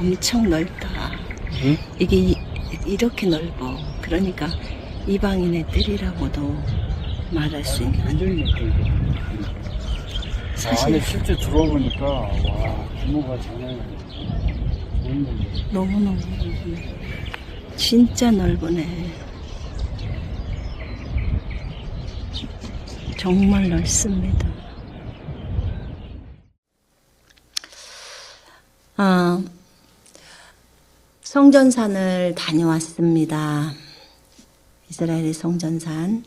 엄청 넓다. 응? 이게 이렇게 넓어. 그러니까 이방인의 뜰이라고도 말할 수 있는. 완전히 넓다. 사실 안에 실제 들어보니까 와 규모가 장난이 아니야. 너무너무 진짜 넓으네. 정말 넓습니다. 성전산을 다녀왔습니다. 이스라엘의 성전산.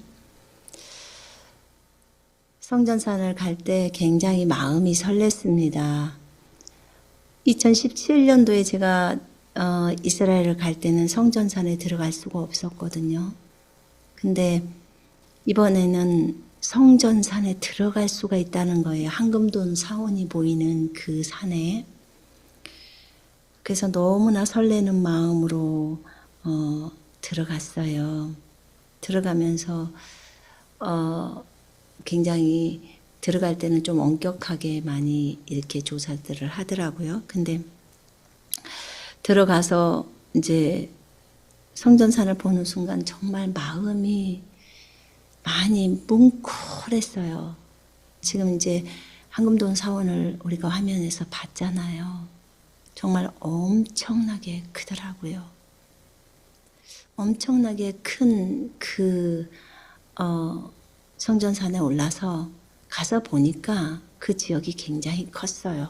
성전산을 갈 때 굉장히 마음이 설렜습니다. 2017년도에 제가 이스라엘을 갈 때는 성전산에 들어갈 수가 없었거든요. 근데 이번에는 성전산에 들어갈 수가 있다는 거예요. 황금돈 사원이 보이는 그 산에. 그래서 너무나 설레는 마음으로 들어갔어요. 들어가면서 굉장히 들어갈 때는 좀 엄격하게 많이 이렇게 조사들을 하더라고요. 근데 들어가서 이제 성전산을 보는 순간 정말 마음이 많이 뭉클했어요. 지금 이제 황금돈 사원을 우리가 화면에서 봤잖아요. 정말 엄청나게 크더라고요. 엄청나게 큰 그 성전산에 올라서 가서 보니까 그 지역이 굉장히 컸어요.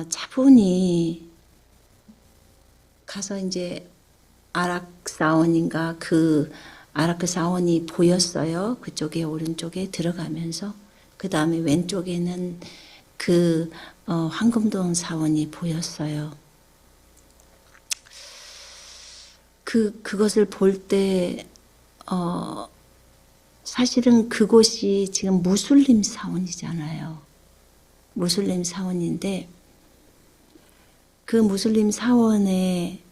차분히 가서 이제 아락 사원인가 그 아라크 사원이 보였어요. 그쪽에 오른쪽에 들어가면서 그 다음에 왼쪽에는 그 황금돈 사원이 보였어요. 그것을 볼 때 사실은 그곳이 지금 무슬림 사원이잖아요. 무슬림 사원인데 그 무슬림 사원이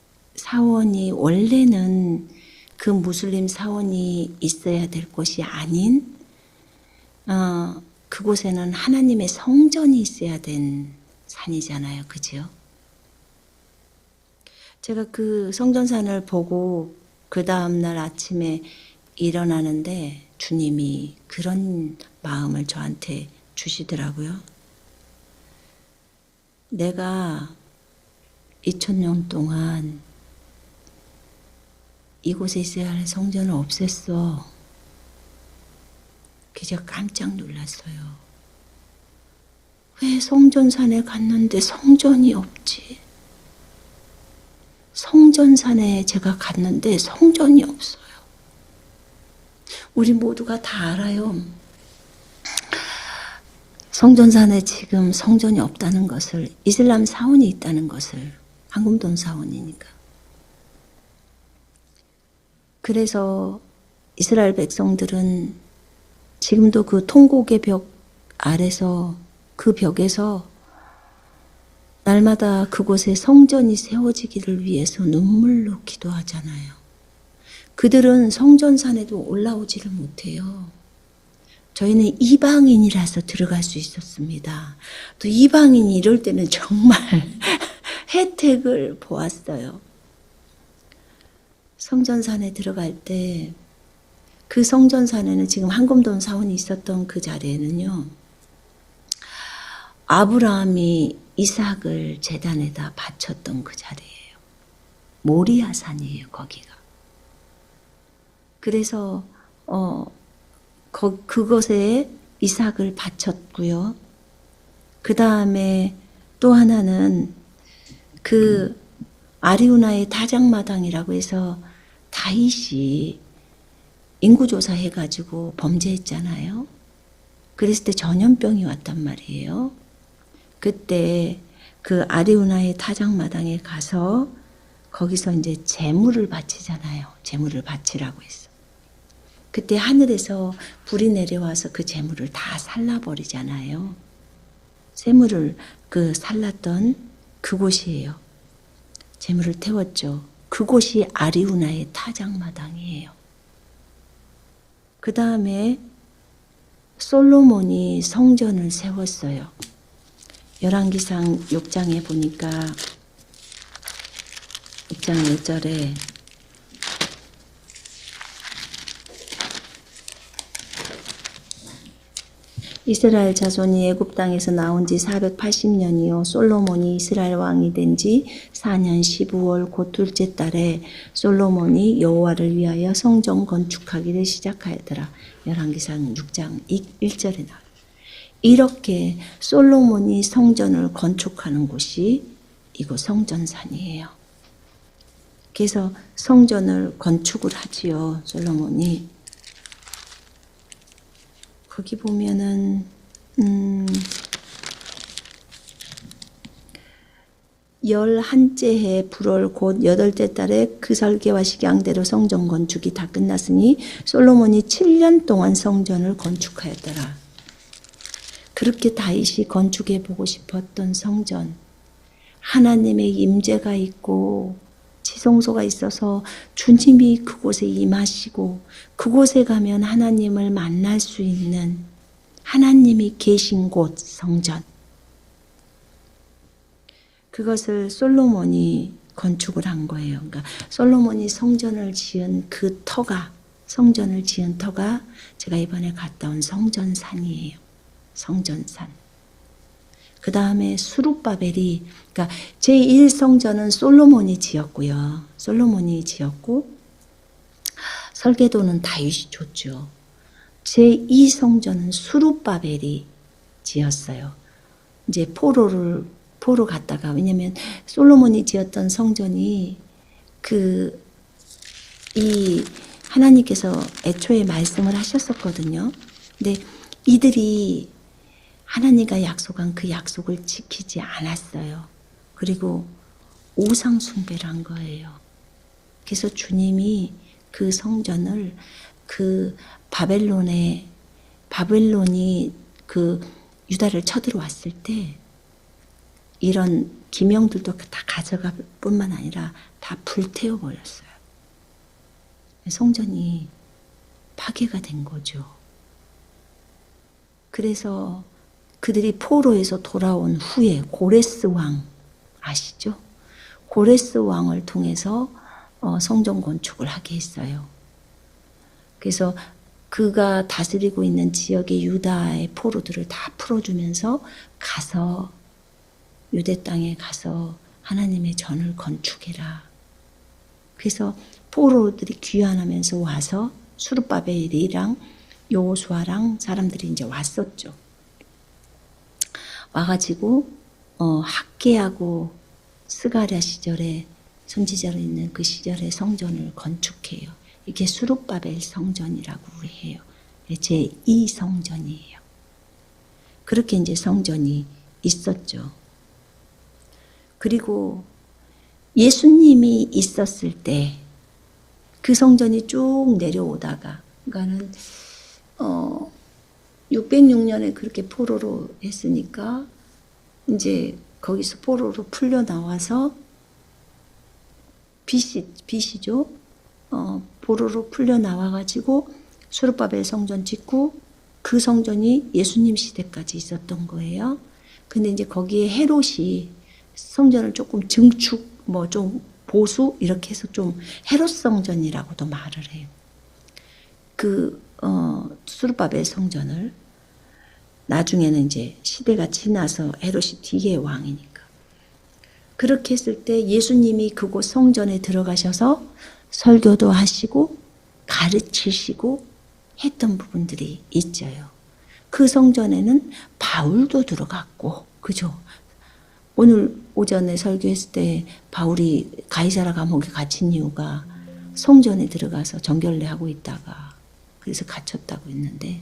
원래는 그 무슬림 사원이 있어야 될 곳이 아닌 그곳에는 하나님의 성전이 있어야 된 산이잖아요. 그죠? 제가 그 성전산을 보고 그 다음날 아침에 일어나는데 주님이 그런 마음을 저한테 주시더라고요. 내가 2000년 동안 이곳에 있어야 할 성전을 없앴어. 그래서 제가 깜짝 놀랐어요. 왜 성전산에 갔는데 성전이 없지? 성전산에 제가 갔는데 성전이 없어요. 우리 모두가 다 알아요. 성전산에 지금 성전이 없다는 것을, 이슬람 사원이 있다는 것을, 황금돈 사원이니까. 그래서 이스라엘 백성들은 지금도 그 통곡의 벽 아래서 그 벽에서 날마다 그곳에 성전이 세워지기를 위해서 눈물로 기도하잖아요. 그들은 성전산에도 올라오지를 못해요. 저희는 이방인이라서 들어갈 수 있었습니다. 또 이방인이 이럴 때는 정말 혜택을 보았어요. 성전산에 들어갈 때 그 성전산에는 지금 황금돈 사원이 있었던 그 자리에는요. 아브라함이 이삭을 제단에다 바쳤던 그 자리예요. 모리아산이에요, 거기가. 그래서 그곳에 이삭을 바쳤고요. 그 다음에 또 하나는 그 아리우나의 타작마당이라고 해서 다윗이 인구조사 해가지고 범죄했잖아요. 그랬을 때 전염병이 왔단 말이에요. 그때 그 아리우나의 타작마당에 가서 거기서 이제 제물을 바치잖아요. 제물을 바치라고 했어. 그때 하늘에서 불이 내려와서 그 제물을 다 살라버리잖아요. 제물을 살랐던 그곳이에요. 제물을 태웠죠. 그곳이 아리우나의 타작마당이에요. 그 다음에 솔로몬이 성전을 세웠어요. 열왕기상 6장에 보니까 6장 1절에 이스라엘 자손이 애굽 땅에서 나온 지 480년이요 솔로몬이 이스라엘 왕이 된 지 4년 15월 곧 둘째 달에 솔로몬이 여호와를 위하여 성전 건축하기를 시작하였더라. 열왕기상 6장 1절에 나와요. 이렇게 솔로몬이 성전을 건축하는 곳이 이곳 성전산이에요. 그래서 성전을 건축을 하지요. 솔로몬이. 거기 보면은 11째 해 불월 곧 8째 달에 그 설계와 식양대로 성전 건축이 다 끝났으니 솔로몬이 7년 동안 성전을 건축하였더라. 그렇게 다윗이 건축해 보고 싶었던 성전, 하나님의 임재가 있고 지성소가 있어서 주님이 그곳에 임하시고 그곳에 가면 하나님을 만날 수 있는 하나님이 계신 곳 성전, 그것을 솔로몬이 건축을 한 거예요. 그러니까 솔로몬이 성전을 지은 그 터가, 성전을 지은 터가 제가 이번에 갔다 온 성전산이에요. 성전산. 그 다음에 수룹바벨이, 그러니까 제1성전은 솔로몬이 지었고요. 솔로몬이 지었고 설계도는 다윗이 줬죠. 제2성전은 수룹바벨이 지었어요. 이제 포로 갔다가, 왜냐면 솔로몬이 지었던 성전이 이 하나님께서 애초에 말씀을 하셨었거든요. 근데 이들이 하나님과 약속한 그 약속을 지키지 않았어요. 그리고 우상 숭배를 한 거예요. 그래서 주님이 그 성전을 그 바벨론이 그 유다를 쳐들어왔을 때 이런 기명들도 다 가져갈 뿐만 아니라 다 불태워 버렸어요. 성전이 파괴가 된 거죠. 그래서 그들이 포로에서 돌아온 후에 고레스 왕 아시죠? 고레스 왕을 통해서 성전 건축을 하게 했어요. 그래서 그가 다스리고 있는 지역의 유다의 포로들을 다 풀어주면서 가서 유대 땅에 가서 하나님의 전을 건축해라. 그래서 포로들이 귀환하면서 와서 수룹바벨이랑 여호수아랑 사람들이 이제 왔었죠. 와가지고 학개하고 스가랴 시절에 선지자로 있는 그 시절에 성전을 건축해요. 이게 수룹바벨 성전이라고 해요. 제2성전이에요. 그렇게 이제 성전이 있었죠. 그리고 예수님이 있었을 때 그 성전이 쭉 내려오다가, 그러니까는 606년에 그렇게 포로로 했으니까 이제 거기서 포로로 풀려 나와서 BC죠. 포로로 풀려 나와가지고 수룹바벨 성전 짓고 그 성전이 예수님 시대까지 있었던 거예요. 근데 이제 거기에 헤롯이 성전을 조금 증축, 좀 보수 이렇게 해서 좀 헤롯 성전이라고도 말을 해요. 수룹바벨 성전을 나중에는 이제 시대가 지나서 헤롯이 뒤에 왕이니까 그렇게 했을 때 예수님이 그곳 성전에 들어가셔서 설교도 하시고 가르치시고 했던 부분들이 있어요. 그 성전에는 바울도 들어갔고, 그죠? 오늘 오전에 설교했을 때 바울이 가이사라 감옥에 갇힌 이유가 성전에 들어가서 정결례하고 있다가 그래서 갇혔다고 했는데,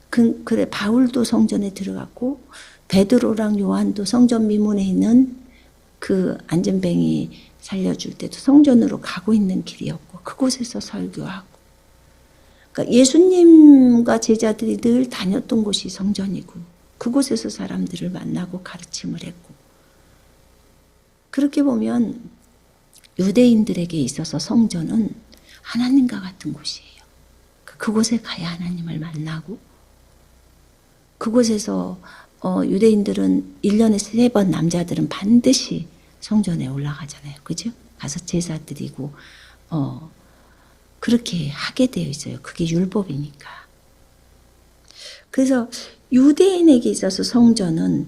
그래 바울도 성전에 들어갔고 베드로랑 요한도 성전 미문에 있는 그 안전뱅이 살려줄 때도 성전으로 가고 있는 길이었고 그곳에서 설교하고, 그러니까 예수님과 제자들이 늘 다녔던 곳이 성전이고 그곳에서 사람들을 만나고 가르침을 했고, 그렇게 보면 유대인들에게 있어서 성전은 하나님과 같은 곳이에요. 그곳에 가야 하나님을 만나고 그곳에서 유대인들은 1년에 3번 남자들은 반드시 성전에 올라가잖아요. 그죠? 가서 제사 드리고 그렇게 하게 되어 있어요. 그게 율법이니까. 그래서 유대인에게 있어서 성전은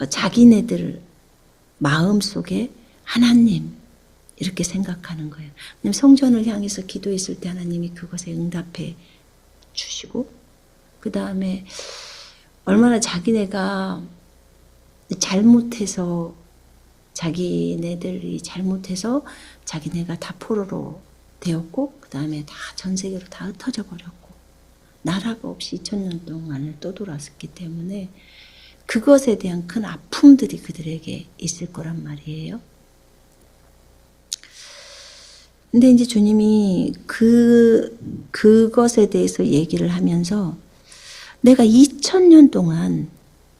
자기네들 마음속에 하나님 이렇게 생각하는 거예요. 왜냐하면 성전을 향해서 기도했을 때 하나님이 그것에 응답해 주시고 그 다음에 얼마나 자기네가 잘못해서 자기네들이 잘못해서 자기네가 다 포로로 되었고 그 다음에 다 전 세계로 다 흩어져 버렸고 나라가 없이 2000년 동안을 떠돌았기 때문에 그것에 대한 큰 아픔들이 그들에게 있을 거란 말이에요. 근데 이제 주님이 그것에 대해서 얘기를 하면서 내가 2000년 동안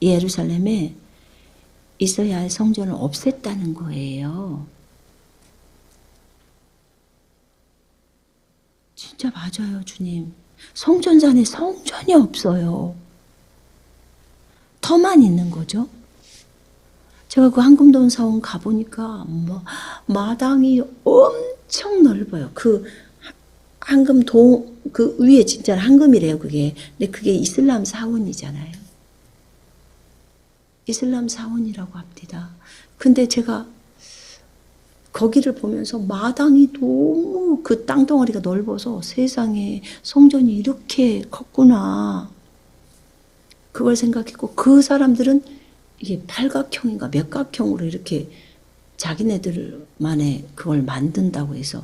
예루살렘에 있어야 할 성전을 없앴다는 거예요. 진짜 맞아요, 주님. 성전산에 성전이 없어요. 터만 있는 거죠. 제가 그 황금돈 사원 가보니까 마당이 엄청 넓어요. 그 황금동 그 위에 진짜 황금이래요, 그게. 근데 그게 이슬람 사원이잖아요. 이슬람 사원이라고 합니다. 근데 제가 거기를 보면서 마당이 너무 그 땅덩어리가 넓어서 세상에 성전이 이렇게 컸구나. 그걸 생각했고 그 사람들은 이게 팔각형인가 몇각형으로 이렇게 자기네들만의 그걸 만든다고 해서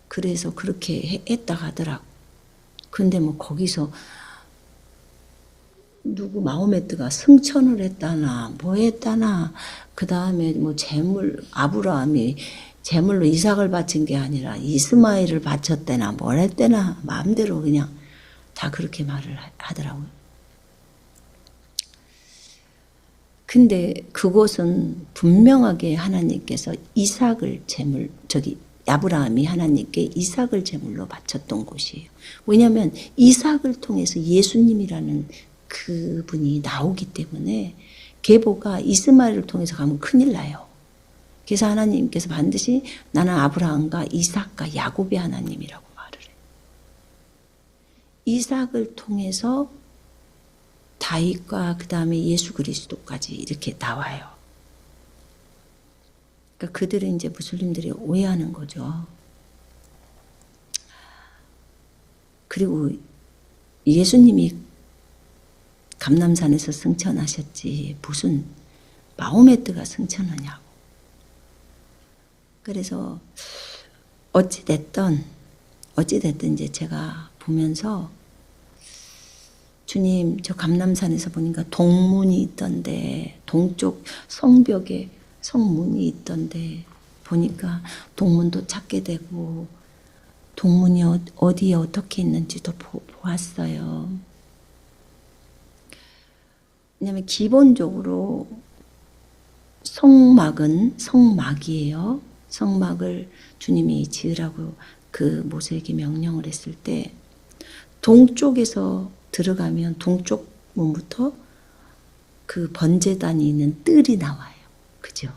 그래서 그렇게 했다고 하더라고. 근데 뭐 거기서 누구 마호메트가 승천을 했다나 뭐 했다나 그 다음에 뭐 아브라함이 제물로 이삭을 바친 게 아니라 이스마엘을 바쳤대나 뭘 했대나 마음대로 그냥 다 그렇게 말을 하더라고요. 근데 그곳은 분명하게 하나님께서 이삭을 아브라함이 하나님께 이삭을 제물로 바쳤던 곳이에요. 왜냐하면 이삭을 통해서 예수님이라는 그분이 나오기 때문에 계보가 이스마엘을 통해서 가면 큰일 나요. 그래서 하나님께서 반드시 나는 아브라함과 이삭과 야곱의 하나님이라고 말을 해요. 이삭을 통해서 다윗과 그 다음에 예수 그리스도까지 이렇게 나와요. 그러니까 그들은 이제 무슬림들이 오해하는 거죠. 그리고 예수님이 감람산에서 승천하셨지 무슨 마호메트가 승천하냐고. 그래서 어찌됐든 이제 제가 보면서 주님 저 감람산에서 보니까 동문이 있던데 동쪽 성벽에 성문이 있던데 보니까 동문도 찾게 되고 동문이 어디에 어떻게 있는지도 보았어요. 왜냐하면 기본적으로 성막은 성막이에요. 성막을 주님이 지으라고 그 모세에게 명령을 했을 때 동쪽에서 들어가면 동쪽 문부터 그 번제단이 있는 뜰이 나와요. 그죠?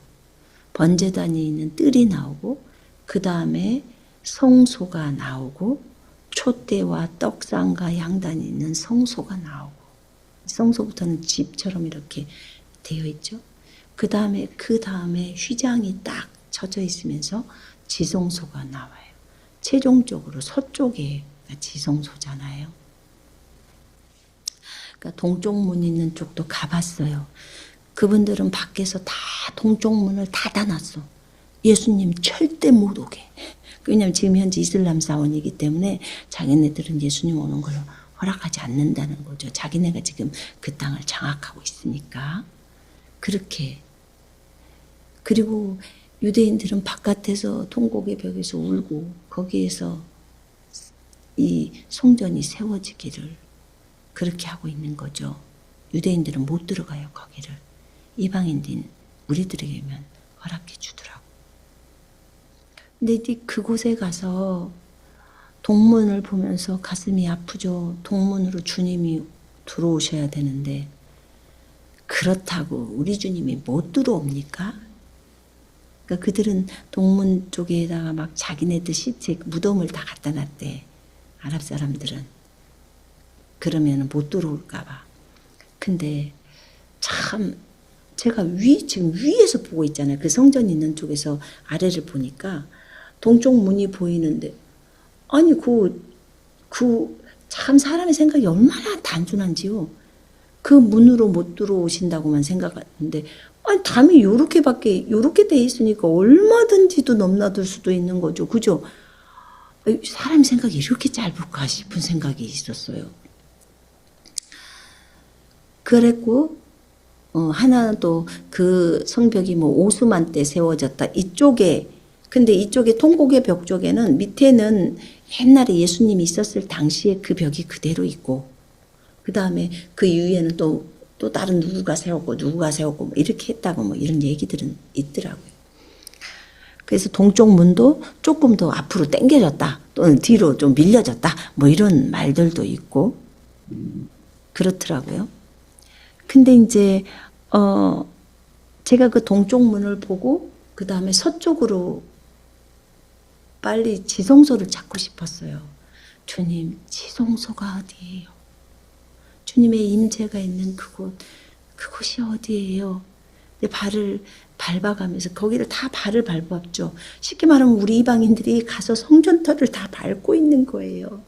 번제단이 있는 뜰이 나오고 그 다음에 성소가 나오고 촛대와 떡상과 양단이 있는 성소가 나오고 성소부터는 집처럼 이렇게 되어 있죠. 그 다음에 휘장이 딱 쳐져 있으면서 지성소가 나와요. 최종적으로 서쪽에 지성소잖아요. 그러니까 동쪽 문 있는 쪽도 가봤어요. 그분들은 밖에서 다 동쪽 문을 닫아놨어. 예수님 절대 못 오게. 왜냐하면 지금 현재 이슬람 사원이기 때문에 자기네들은 예수님 오는 걸 허락하지 않는다는 거죠. 자기네가 지금 그 땅을 장악하고 있으니까. 그렇게. 그리고 유대인들은 바깥에서 통곡의 벽에서 울고 거기에서 이 성전이 세워지기를 그렇게 하고 있는 거죠. 유대인들은 못 들어가요, 거기를. 이방인들은 우리들에게만 허락해 주더라고. 근데 그곳에 가서 동문을 보면서 가슴이 아프죠. 동문으로 주님이 들어오셔야 되는데 그렇다고 우리 주님이 못 들어옵니까? 그러니까 그들은 동문 쪽에다가 막 자기네들 시체 무덤을 다 갖다 놨대. 아랍 사람들은. 그러면 못 들어올까 봐. 근데 참 제가 지금 위에서 보고 있잖아요. 그 성전 있는 쪽에서 아래를 보니까 동쪽 문이 보이는데 아니 참 사람의 생각이 얼마나 단순한지요. 그 문으로 못 들어오신다고만 생각하는데 아니 담이 요렇게 돼 있으니까 얼마든지도 넘나들 수도 있는 거죠. 그죠? 사람 생각이 이렇게 짧을까 싶은 생각이 있었어요. 그랬고 하나는 또 그 성벽이 뭐 오수만 때 세워졌다. 근데 이쪽에 통곡의 벽 쪽에는 밑에는 옛날에 예수님이 있었을 당시에 그 벽이 그대로 있고 그 다음에 그 위에는 또 다른 누구가 세웠고 뭐 이렇게 했다고 뭐 이런 얘기들은 있더라고요. 그래서 동쪽 문도 조금 더 앞으로 당겨졌다 또는 뒤로 좀 밀려졌다 뭐 이런 말들도 있고 그렇더라고요. 근데 이제 제가 그 동쪽 문을 보고 그 다음에 서쪽으로 빨리 지성소를 찾고 싶었어요. 주님, 지성소가 어디예요? 주님의 임재가 있는 그곳이 어디예요? 내 발을 밟아가면서 거기를 다 발을 밟았죠. 쉽게 말하면 우리 이방인들이 가서 성전터를 다 밟고 있는 거예요.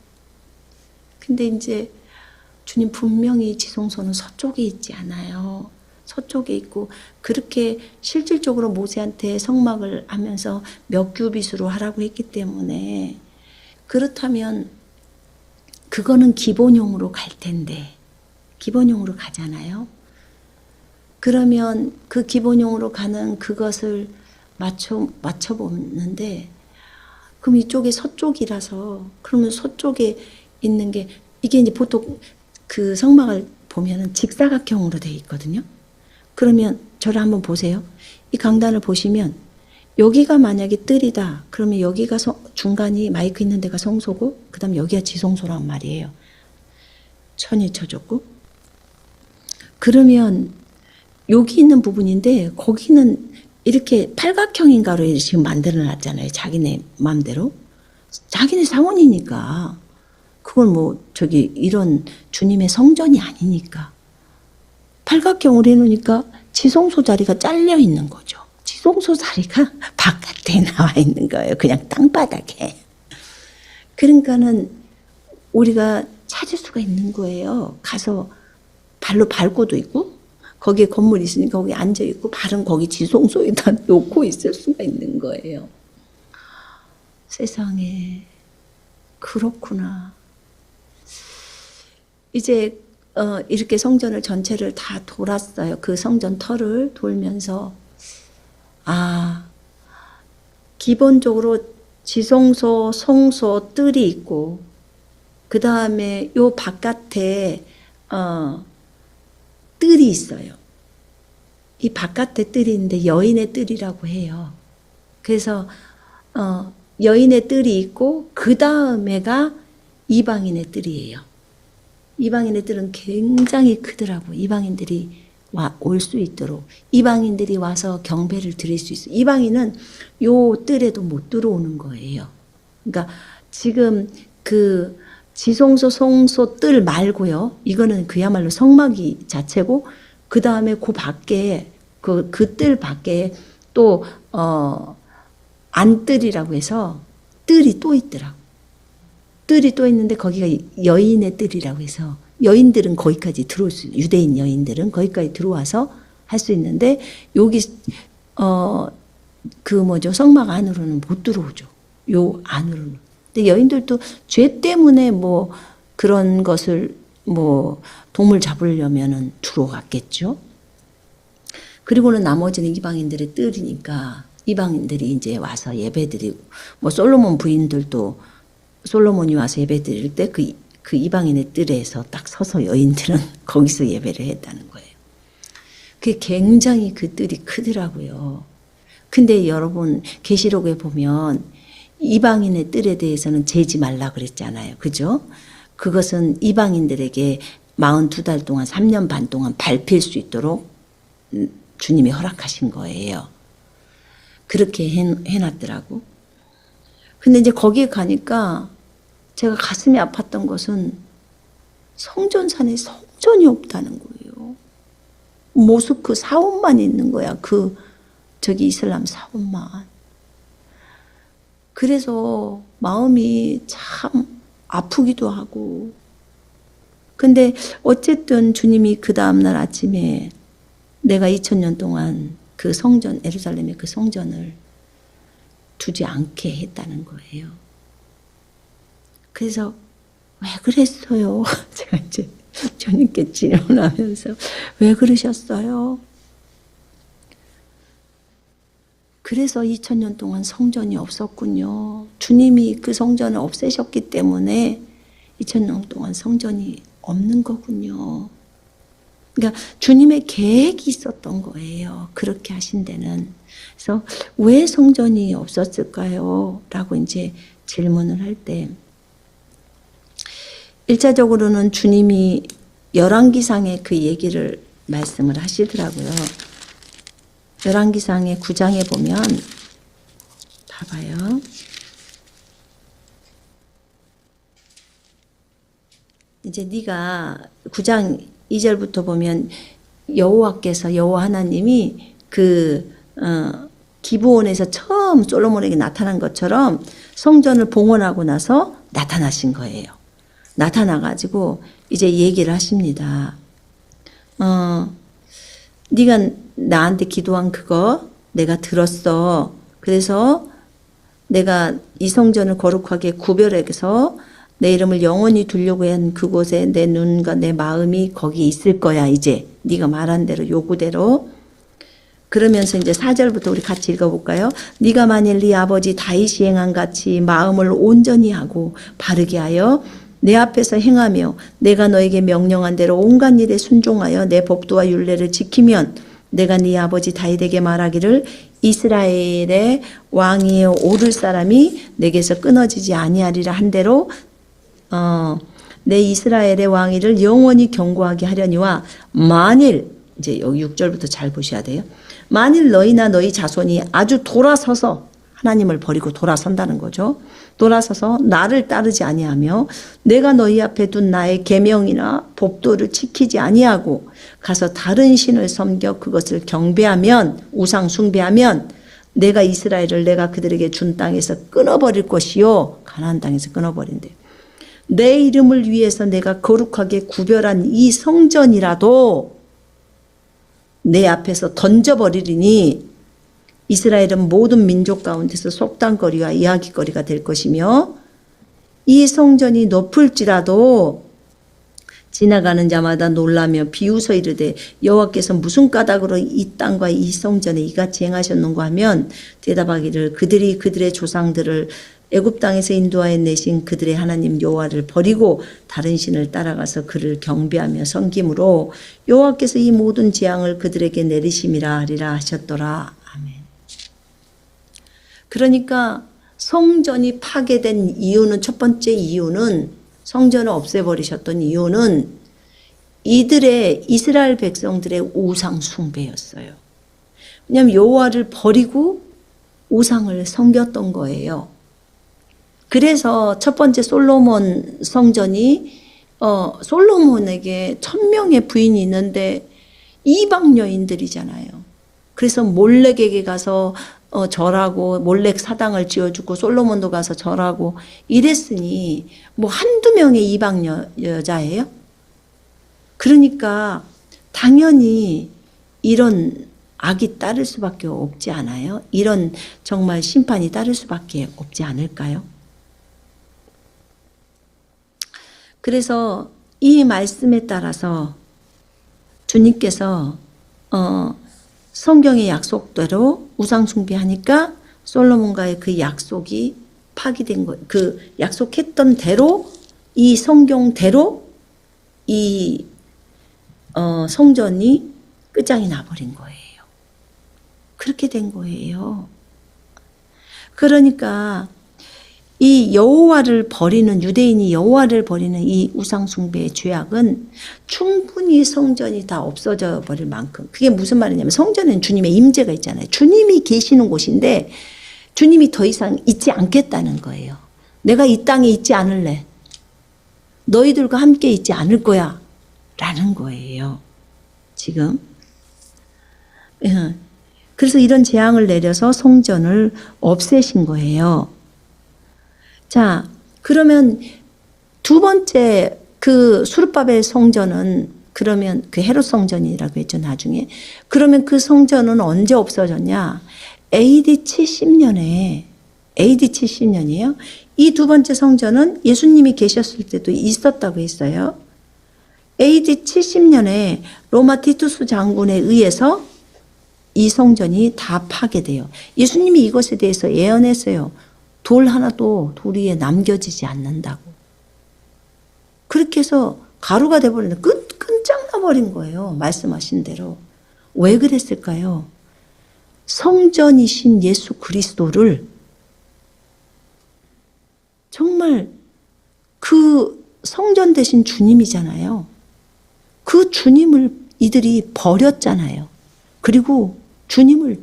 근데 이제 주님 분명히 지성소는 서쪽에 있지 않아요. 서쪽에 있고 그렇게 실질적으로 모세한테 성막을 하면서 몇 규빗으로 하라고 했기 때문에 그렇다면 그거는 기본용으로 갈 텐데 기본용으로 가잖아요. 그러면 그 기본용으로 가는 그것을 맞춰보는데 그럼 이쪽에 서쪽이라서 그러면 서쪽에 있는 게 이게 이제 보통 그 성막을 보면은 직사각형으로 되어 있거든요. 그러면 저를 한번 보세요. 이 강단을 보시면 여기가 만약에 뜰이다. 그러면 여기가 중간이 마이크 있는 데가 성소고 그 다음 여기가 지성소란 말이에요. 천이 쳐졌고 그러면 여기 있는 부분인데 거기는 이렇게 팔각형인가로 지금 만들어 놨잖아요. 자기네 마음대로. 자기네 상원이니까. 그건 뭐 이런 주님의 성전이 아니니까. 팔각형으로 해놓으니까 지성소 자리가 잘려 있는 거죠. 지성소 자리가 바깥에 나와 있는 거예요. 그냥 땅바닥에. 그러니까는 우리가 찾을 수가 있는 거예요. 가서 발로 밟고도 있고 거기에 건물이 있으니까 거기 앉아있고 발은 거기 지성소에다 놓고 있을 수가 있는 거예요. 세상에 그렇구나. 이제 이렇게 성전을 전체를 다 돌았어요. 그 성전 터를 돌면서 기본적으로 지성소, 성소, 뜰이 있고 그 다음에 요 바깥에 뜰이 있어요. 이 바깥에 뜰이 있는데 여인의 뜰이라고 해요. 그래서 여인의 뜰이 있고 그 다음에가 이방인의 뜰이에요. 이방인의 뜰은 굉장히 크더라고요. 이방인들이 올 수 있도록 이방인들이 와서 경배를 드릴 수 있어요. 이방인은 요 뜰에도 못 들어오는 거예요. 그러니까 지금 그 지성소, 성소 뜰 말고요. 이거는 그야말로 성막이 자체고 그 다음에 그 밖에 그 뜰 밖에 또 안뜰이라고 해서 뜰이 또 있더라고. 뜰이 또 있는데 거기가 여인의 뜰이라고 해서 여인들은 거기까지 들어올 수 있어요. 유대인 여인들은 거기까지 들어와서 할 수 있는데 여기 성막 안으로는 못 들어오죠. 요 안으로는. 근데 여인들도 죄 때문에 뭐 그런 것을 뭐 동물 잡으려면은 들어갔겠죠. 그리고는 나머지는 이방인들의 뜰이니까 이방인들이 이제 와서 예배드리고 뭐 솔로몬 부인들도 솔로몬이 와서 예배드릴 때 그 이방인의 뜰에서 딱 서서 여인들은 거기서 예배를 했다는 거예요. 그게 굉장히 그 뜰이 크더라고요. 근데 여러분 계시록에 보면 이방인의 뜰에 대해서는 재지 말라 그랬잖아요. 그죠? 그것은 이방인들에게 42달 동안 3년 반 동안 밟힐 수 있도록 주님이 허락하신 거예요. 그렇게 해놨더라고. 근데 이제 거기에 가니까 제가 가슴이 아팠던 것은 성전산에 성전이 없다는 거예요. 모스크 사원만 있는 거야. 저기 이슬람 사원만. 그래서 마음이 참 아프기도 하고. 근데 어쨌든 주님이 그 다음날 아침에 내가 2000년 동안 그 성전, 예루살렘의 그 성전을 두지 않게 했다는 거예요. 그래서 왜 그랬어요? 제가 이제 주님께 질문하면서 왜 그러셨어요? 그래서 2000년 동안 성전이 없었군요. 주님이 그 성전을 없애셨기 때문에 2000년 동안 성전이 없는 거군요. 그러니까 주님의 계획이 있었던 거예요. 그렇게 하신 데는. 그래서 왜 성전이 없었을까요? 라고 이제 질문을 할 때 1차적으로는 주님이 열왕기상의 그 얘기를 말씀을 하시더라고요. 열왕기상의 9장에 보면 봐봐요. 이제 네가 9장 2절부터 보면 여호와께서 여호와 하나님이 기브온에서 처음 솔로몬에게 나타난 것처럼 성전을 봉헌하고 나서 나타나신 거예요. 나타나가지고 이제 얘기를 하십니다. 네가 나한테 기도한 그거 내가 들었어. 그래서 내가 이 성전을 거룩하게 구별해서 내 이름을 영원히 두려고 한 그곳에 내 눈과 내 마음이 거기 있을 거야. 이제 네가 말한 대로 요구대로. 그러면서 이제 4절부터 우리 같이 읽어볼까요? 네가 만일 네 아버지 다윗이 행한 같이 마음을 온전히 하고 바르게 하여 내 앞에서 행하며 내가 너에게 명령한 대로 온갖 일에 순종하여 내 법도와 율례를 지키면 내가 네 아버지 다윗에게 말하기를 이스라엘의 왕위에 오를 사람이 내게서 끊어지지 아니하리라 한 대로 내 이스라엘의 왕위를 영원히 견고하게 하려니와 만일 이제 여기 6절부터 잘 보셔야 돼요. 만일 너희나 너희 자손이 아주 돌아서서 하나님을 버리고 돌아선다는 거죠. 돌아서서 나를 따르지 아니하며 내가 너희 앞에 둔 나의 계명이나 법도를 지키지 아니하고 가서 다른 신을 섬겨 그것을 경배하면 우상 숭배하면 내가 이스라엘을 내가 그들에게 준 땅에서 끊어버릴 것이요. 가나안 땅에서 끊어버린대. 내 이름을 위해서 내가 거룩하게 구별한 이 성전이라도 내 앞에서 던져버리리니 이스라엘은 모든 민족 가운데서 속담거리와 이야기거리가 될 것이며 이 성전이 높을지라도 지나가는 자마다 놀라며 비웃어 이르되 여호와께서 무슨 까닭으로 이 땅과 이 성전에 이같이 행하셨는가 하면 대답하기를 그들이 그들의 조상들을 애굽 땅에서 인도하여 내신 그들의 하나님 여호와를 버리고 다른 신을 따라가서 그를 경배하며 섬김으로 여호와께서 이 모든 재앙을 그들에게 내리심이라 하리라 하셨더라. 아멘. 그러니까 성전이 파괴된 이유는 첫 번째 이유는 성전을 없애버리셨던 이유는 이들의 이스라엘 백성들의 우상 숭배였어요. 왜냐하면 여호와를 버리고 우상을 섬겼던 거예요. 그래서 첫 번째 솔로몬 성전이 솔로몬에게 1000명의 부인이 있는데 이방 여인들이잖아요. 그래서 몰렉에게 가서 절하고 몰렉 사당을 지어주고 솔로몬도 가서 절하고 이랬으니 뭐 한두 명의 이방 여자예요? 그러니까 당연히 이런 악이 따를 수밖에 없지 않아요? 이런 정말 심판이 따를 수밖에 없지 않을까요? 그래서 이 말씀에 따라서 주님께서 성경의 약속대로 우상 숭배하니까 솔로몬과의 그 약속이 파기된 거, 그 약속했던 대로 이 성경대로 이 성전이 끝장이 나버린 거예요. 그렇게 된 거예요. 그러니까 이 여호와를 버리는, 유대인이 여호와를 버리는 이 우상숭배의 죄악은 충분히 성전이 다 없어져 버릴 만큼, 그게 무슨 말이냐면 성전에는 주님의 임재가 있잖아요. 주님이 계시는 곳인데 주님이 더 이상 있지 않겠다는 거예요. 내가 이 땅에 있지 않을래. 너희들과 함께 있지 않을 거야. 라는 거예요. 지금. 그래서 이런 재앙을 내려서 성전을 없애신 거예요. 자, 그러면 두 번째 그 수르바벨 성전은, 그러면 그 헤롯 성전이라고 했죠, 나중에. 그러면 그 성전은 언제 없어졌냐? AD 70년에, AD 70년이에요. 이 두 번째 성전은 예수님이 계셨을 때도 있었다고 했어요. AD 70년에 로마 티투스 장군에 의해서 이 성전이 다 파괴돼요. 예수님이 이것에 대해서 예언했어요. 돌 하나도 돌 위에 남겨지지 않는다고. 그렇게 해서 가루가 돼버리는데 끝장나버린 거예요. 말씀하신 대로. 왜 그랬을까요? 성전이신 예수 그리스도를 정말 그 성전 대신 주님이잖아요. 그 주님을 이들이 버렸잖아요. 그리고 주님을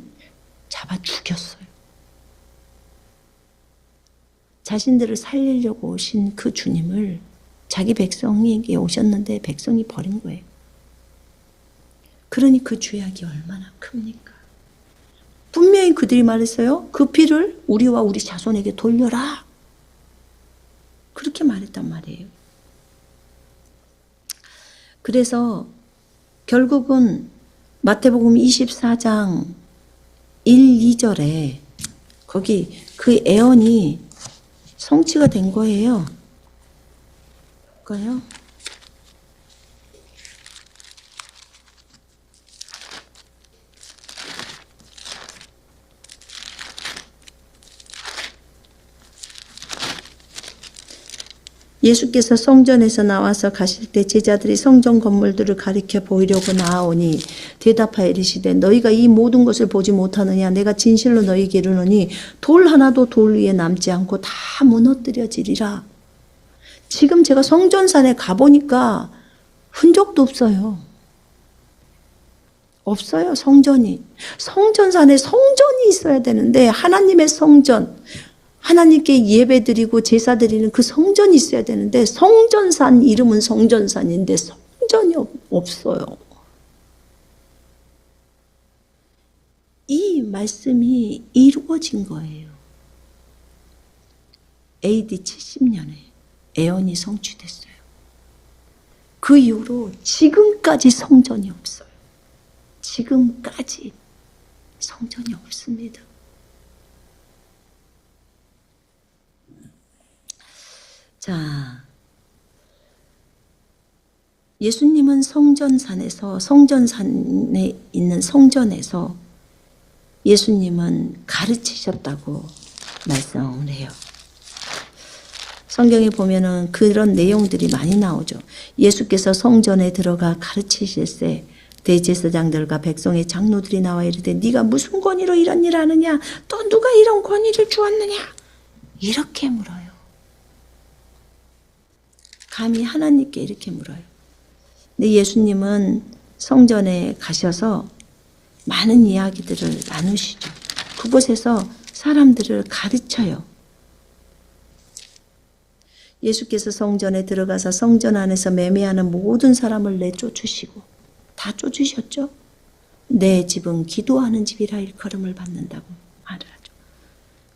잡아 죽였어요. 자신들을 살리려고 오신 그 주님을 자기 백성에게 오셨는데 백성이 버린 거예요. 그러니 그 죄악이 얼마나 큽니까? 분명히 그들이 말했어요. 그 피를 우리와 우리 자손에게 돌려라. 그렇게 말했단 말이에요. 그래서 결국은 마태복음 24장 1, 2절에 거기 그 예언이 성취가 된 거예요. 볼까요? 예수께서 성전에서 나와서 가실 때 제자들이 성전 건물들을 가리켜 보이려고 나아오니 대답하여 이르시되 너희가 이 모든 것을 보지 못하느냐? 내가 진실로 너희에게 이르노니 돌 하나도 돌 위에 남지 않고 다 무너뜨려지리라. 지금 제가 성전산에 가보니까 흔적도 없어요. 없어요, 성전이. 성전산에 성전이 있어야 되는데 하나님의 성전, 하나님께 예배드리고 제사드리는 그 성전이 있어야 되는데 성전산, 이름은 성전산인데 성전이 없어요. 이 말씀이 이루어진 거예요. AD 70년에 예언이 성취됐어요. 그 이후로 지금까지 성전이 없어요. 지금까지 성전이 없습니다. 자, 예수님은 성전산에 있는 성전에서 예수님은 가르치셨다고 말씀을 해요. 성경에 보면은 그런 내용들이 많이 나오죠. 예수께서 성전에 들어가 가르치실세 대제사장들과 백성의 장로들이 나와 이르되 네가 무슨 권위로 이런 일을 하느냐? 또 누가 이런 권위를 주었느냐? 이렇게 물어요. 감히 하나님께 이렇게 물어요. 근데 예수님은 성전에 가셔서 많은 이야기들을 나누시죠. 그곳에서 사람들을 가르쳐요. 예수께서 성전에 들어가서 성전 안에서 매매하는 모든 사람을 내쫓으시고 다 쫓으셨죠. 내 집은 기도하는 집이라 일컬음을 받는다고 말을 하죠.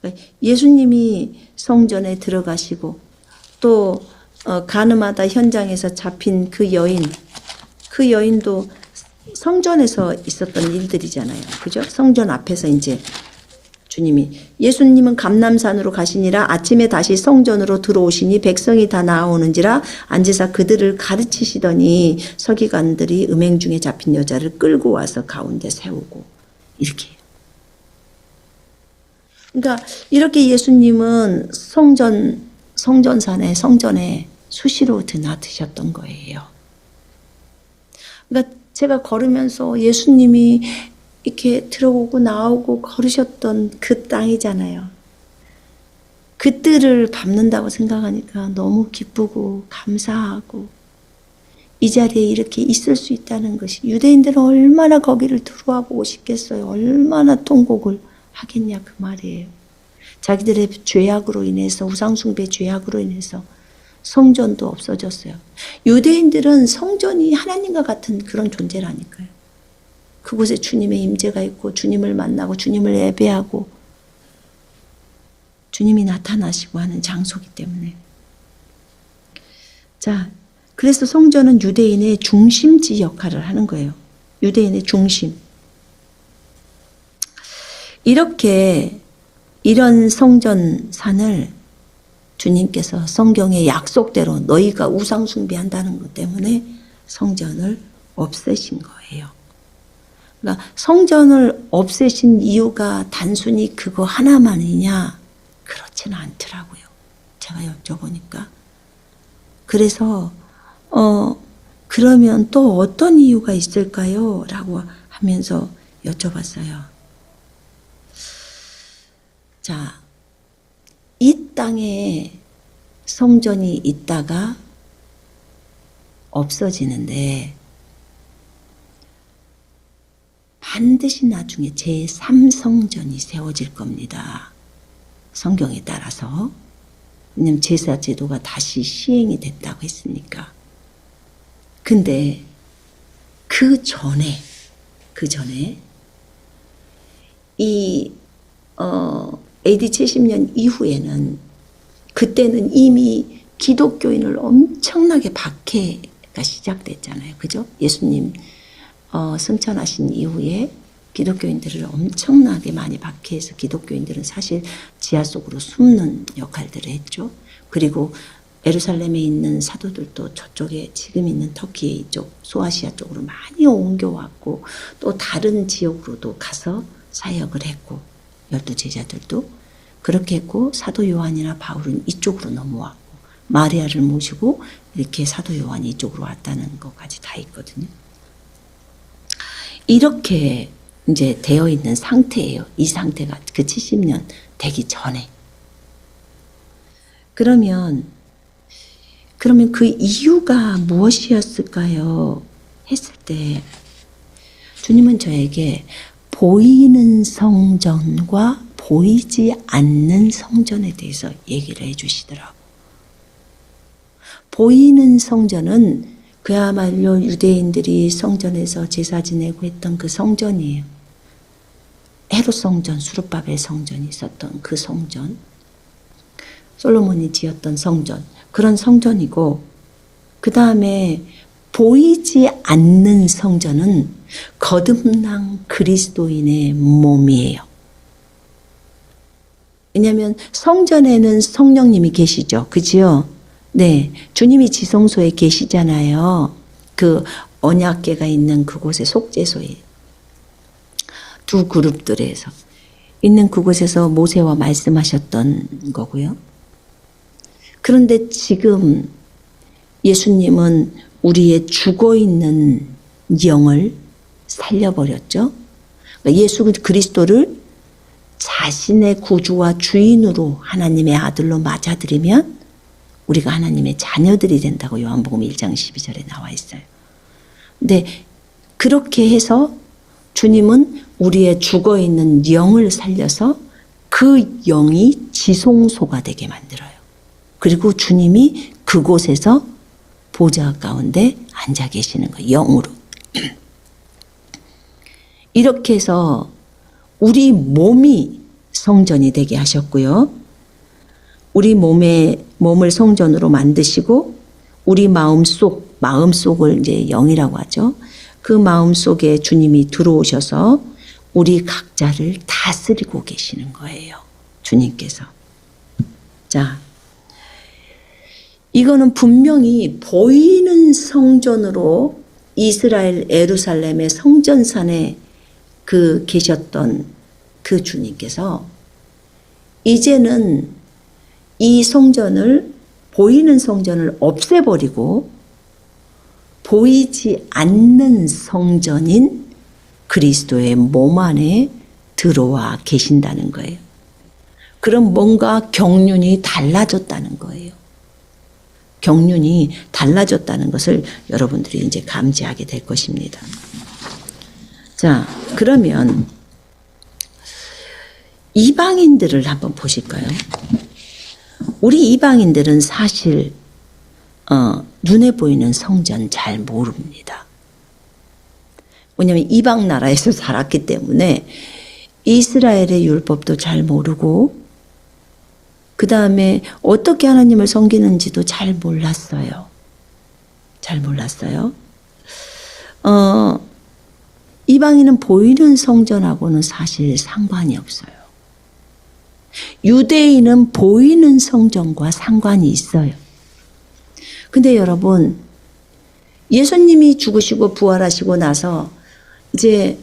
그러니까 예수님이 성전에 들어가시고 또 가늠하다 현장에서 잡힌 그 여인도 성전에서 있었던 일들이잖아요. 그죠? 성전 앞에서 이제 주님이, 예수님은 감람산으로 가시니라 아침에 다시 성전으로 들어오시니 백성이 다 나아오는지라 앉으사 그들을 가르치시더니 서기관들이 음행 중에 잡힌 여자를 끌고 와서 가운데 세우고 이렇게 해요. 그러니까 이렇게 예수님은 성전에 수시로 드나드셨던 거예요. 그러니까 제가 걸으면서 예수님이 이렇게 들어오고 나오고 걸으셨던 그 땅이잖아요. 그 뜰을 밟는다고 생각하니까 너무 기쁘고 감사하고 이 자리에 이렇게 있을 수 있다는 것이 유대인들은 얼마나 거기를 들어와 보고 싶겠어요. 얼마나 통곡을 하겠냐 그 말이에요. 자기들의 죄악으로 인해서 우상숭배 죄악으로 인해서 성전도 없어졌어요. 유대인들은 성전이 하나님과 같은 그런 존재라니까요. 그곳에 주님의 임재가 있고 주님을 만나고 주님을 예배하고 주님이 나타나시고 하는 장소이기 때문에. 자, 그래서 성전은 유대인의 중심지 역할을 하는 거예요. 유대인의 중심. 이렇게 이런 성전산을 주님께서 성경의 약속대로 너희가 우상 숭배한다는 것 때문에 성전을 없애신 거예요. 그러니까 성전을 없애신 이유가 단순히 그거 하나만이냐? 그렇지는 않더라고요. 제가 여쭤보니까. 그래서 그러면 또 어떤 이유가 있을까요? 라고 하면서 여쭤봤어요. 자, 이 땅에 성전이 있다가 없어지는데 반드시 나중에 제3성전이 세워질 겁니다. 성경에 따라서. 왜냐하면 제사 제도가 다시 시행이 됐다고 했으니까. 근데 그 전에 이 AD 70년 이후에는 그때는 이미 기독교인을 엄청나게 박해가 시작됐잖아요. 그죠? 예수님 승천하신 이후에 기독교인들을 엄청나게 많이 박해해서 기독교인들은 사실 지하 속으로 숨는 역할들을 했죠. 그리고 예루살렘에 있는 사도들도 저쪽에 지금 있는 터키 이쪽 소아시아 쪽으로 많이 옮겨왔고 또 다른 지역으로도 가서 사역을 했고 12제자들도 그렇게 했고 사도 요한이나 바울은 이쪽으로 넘어왔고 마리아를 모시고 이렇게 사도 요한이 이쪽으로 왔다는 것까지 다 있거든요. 이렇게 이제 되어 있는 상태예요. 이 상태가 그 70년 되기 전에. 그러면 그 이유가 무엇이었을까요? 했을 때 주님은 저에게 보이는 성전과 보이지 않는 성전에 대해서 얘기를 해주시더라고요. 보이는 성전은 그야말로 유대인들이 성전에서 제사 지내고 했던 그 성전이에요. 헤롯 성전, 수르바벨 성전이 있었던 그 성전, 솔로몬이 지었던 성전, 그런 성전이고, 그 다음에 보이지 않는 성전은 거듭난 그리스도인의 몸이에요. 왜냐하면 성전에는 성령님이 계시죠. 그지요? 네, 주님이 지성소에 계시잖아요. 그 언약궤가 있는 그곳에 속죄소에 두 그룹들에서 있는 그곳에서 모세와 말씀하셨던 거고요. 그런데 지금 예수님은 우리의 죽어있는 영을 살려버렸죠. 그러니까 예수 그리스도를 자신의 구주와 주인으로 하나님의 아들로 맞아들이면 우리가 하나님의 자녀들이 된다고 요한복음 1장 12절에 나와 있어요. 근데 그렇게 해서 주님은 우리의 죽어있는 영을 살려서 그 영이 지성소가 되게 만들어요. 그리고 주님이 그곳에서 보좌 가운데 앉아 계시는 거예요. 영으로. 이렇게 해서 우리 몸이 성전이 되게 하셨고요. 우리 몸을 성전으로 만드시고 우리 마음속을 이제 영이라고 하죠. 그 마음속에 주님이 들어오셔서 우리 각자를 다스리고 계시는 거예요. 주님께서. 자, 이거는 분명히 보이는 성전으로 이스라엘 예루살렘의 성전산에 계셨던 그 주님께서 이제는 이 성전을 보이는 성전을 없애버리고 보이지 않는 성전인 그리스도의 몸 안에 들어와 계신다는 거예요. 그럼 뭔가 경륜이 달라졌다는 거예요. 경륜이 달라졌다는 것을 여러분들이 이제 감지하게 될 것입니다. 자, 그러면 이방인들을 한번 보실까요? 우리 이방인들은 사실 눈에 보이는 성전 잘 모릅니다. 왜냐하면 이방 나라에서 살았기 때문에 이스라엘의 율법도 잘 모르고 그 다음에 어떻게 하나님을 섬기는지도 잘 몰랐어요. 잘 몰랐어요. 이방인은 보이는 성전하고는 사실 상관이 없어요. 유대인은 보이는 성전과 상관이 있어요. 근데 여러분, 예수님이 죽으시고 부활하시고 나서 이제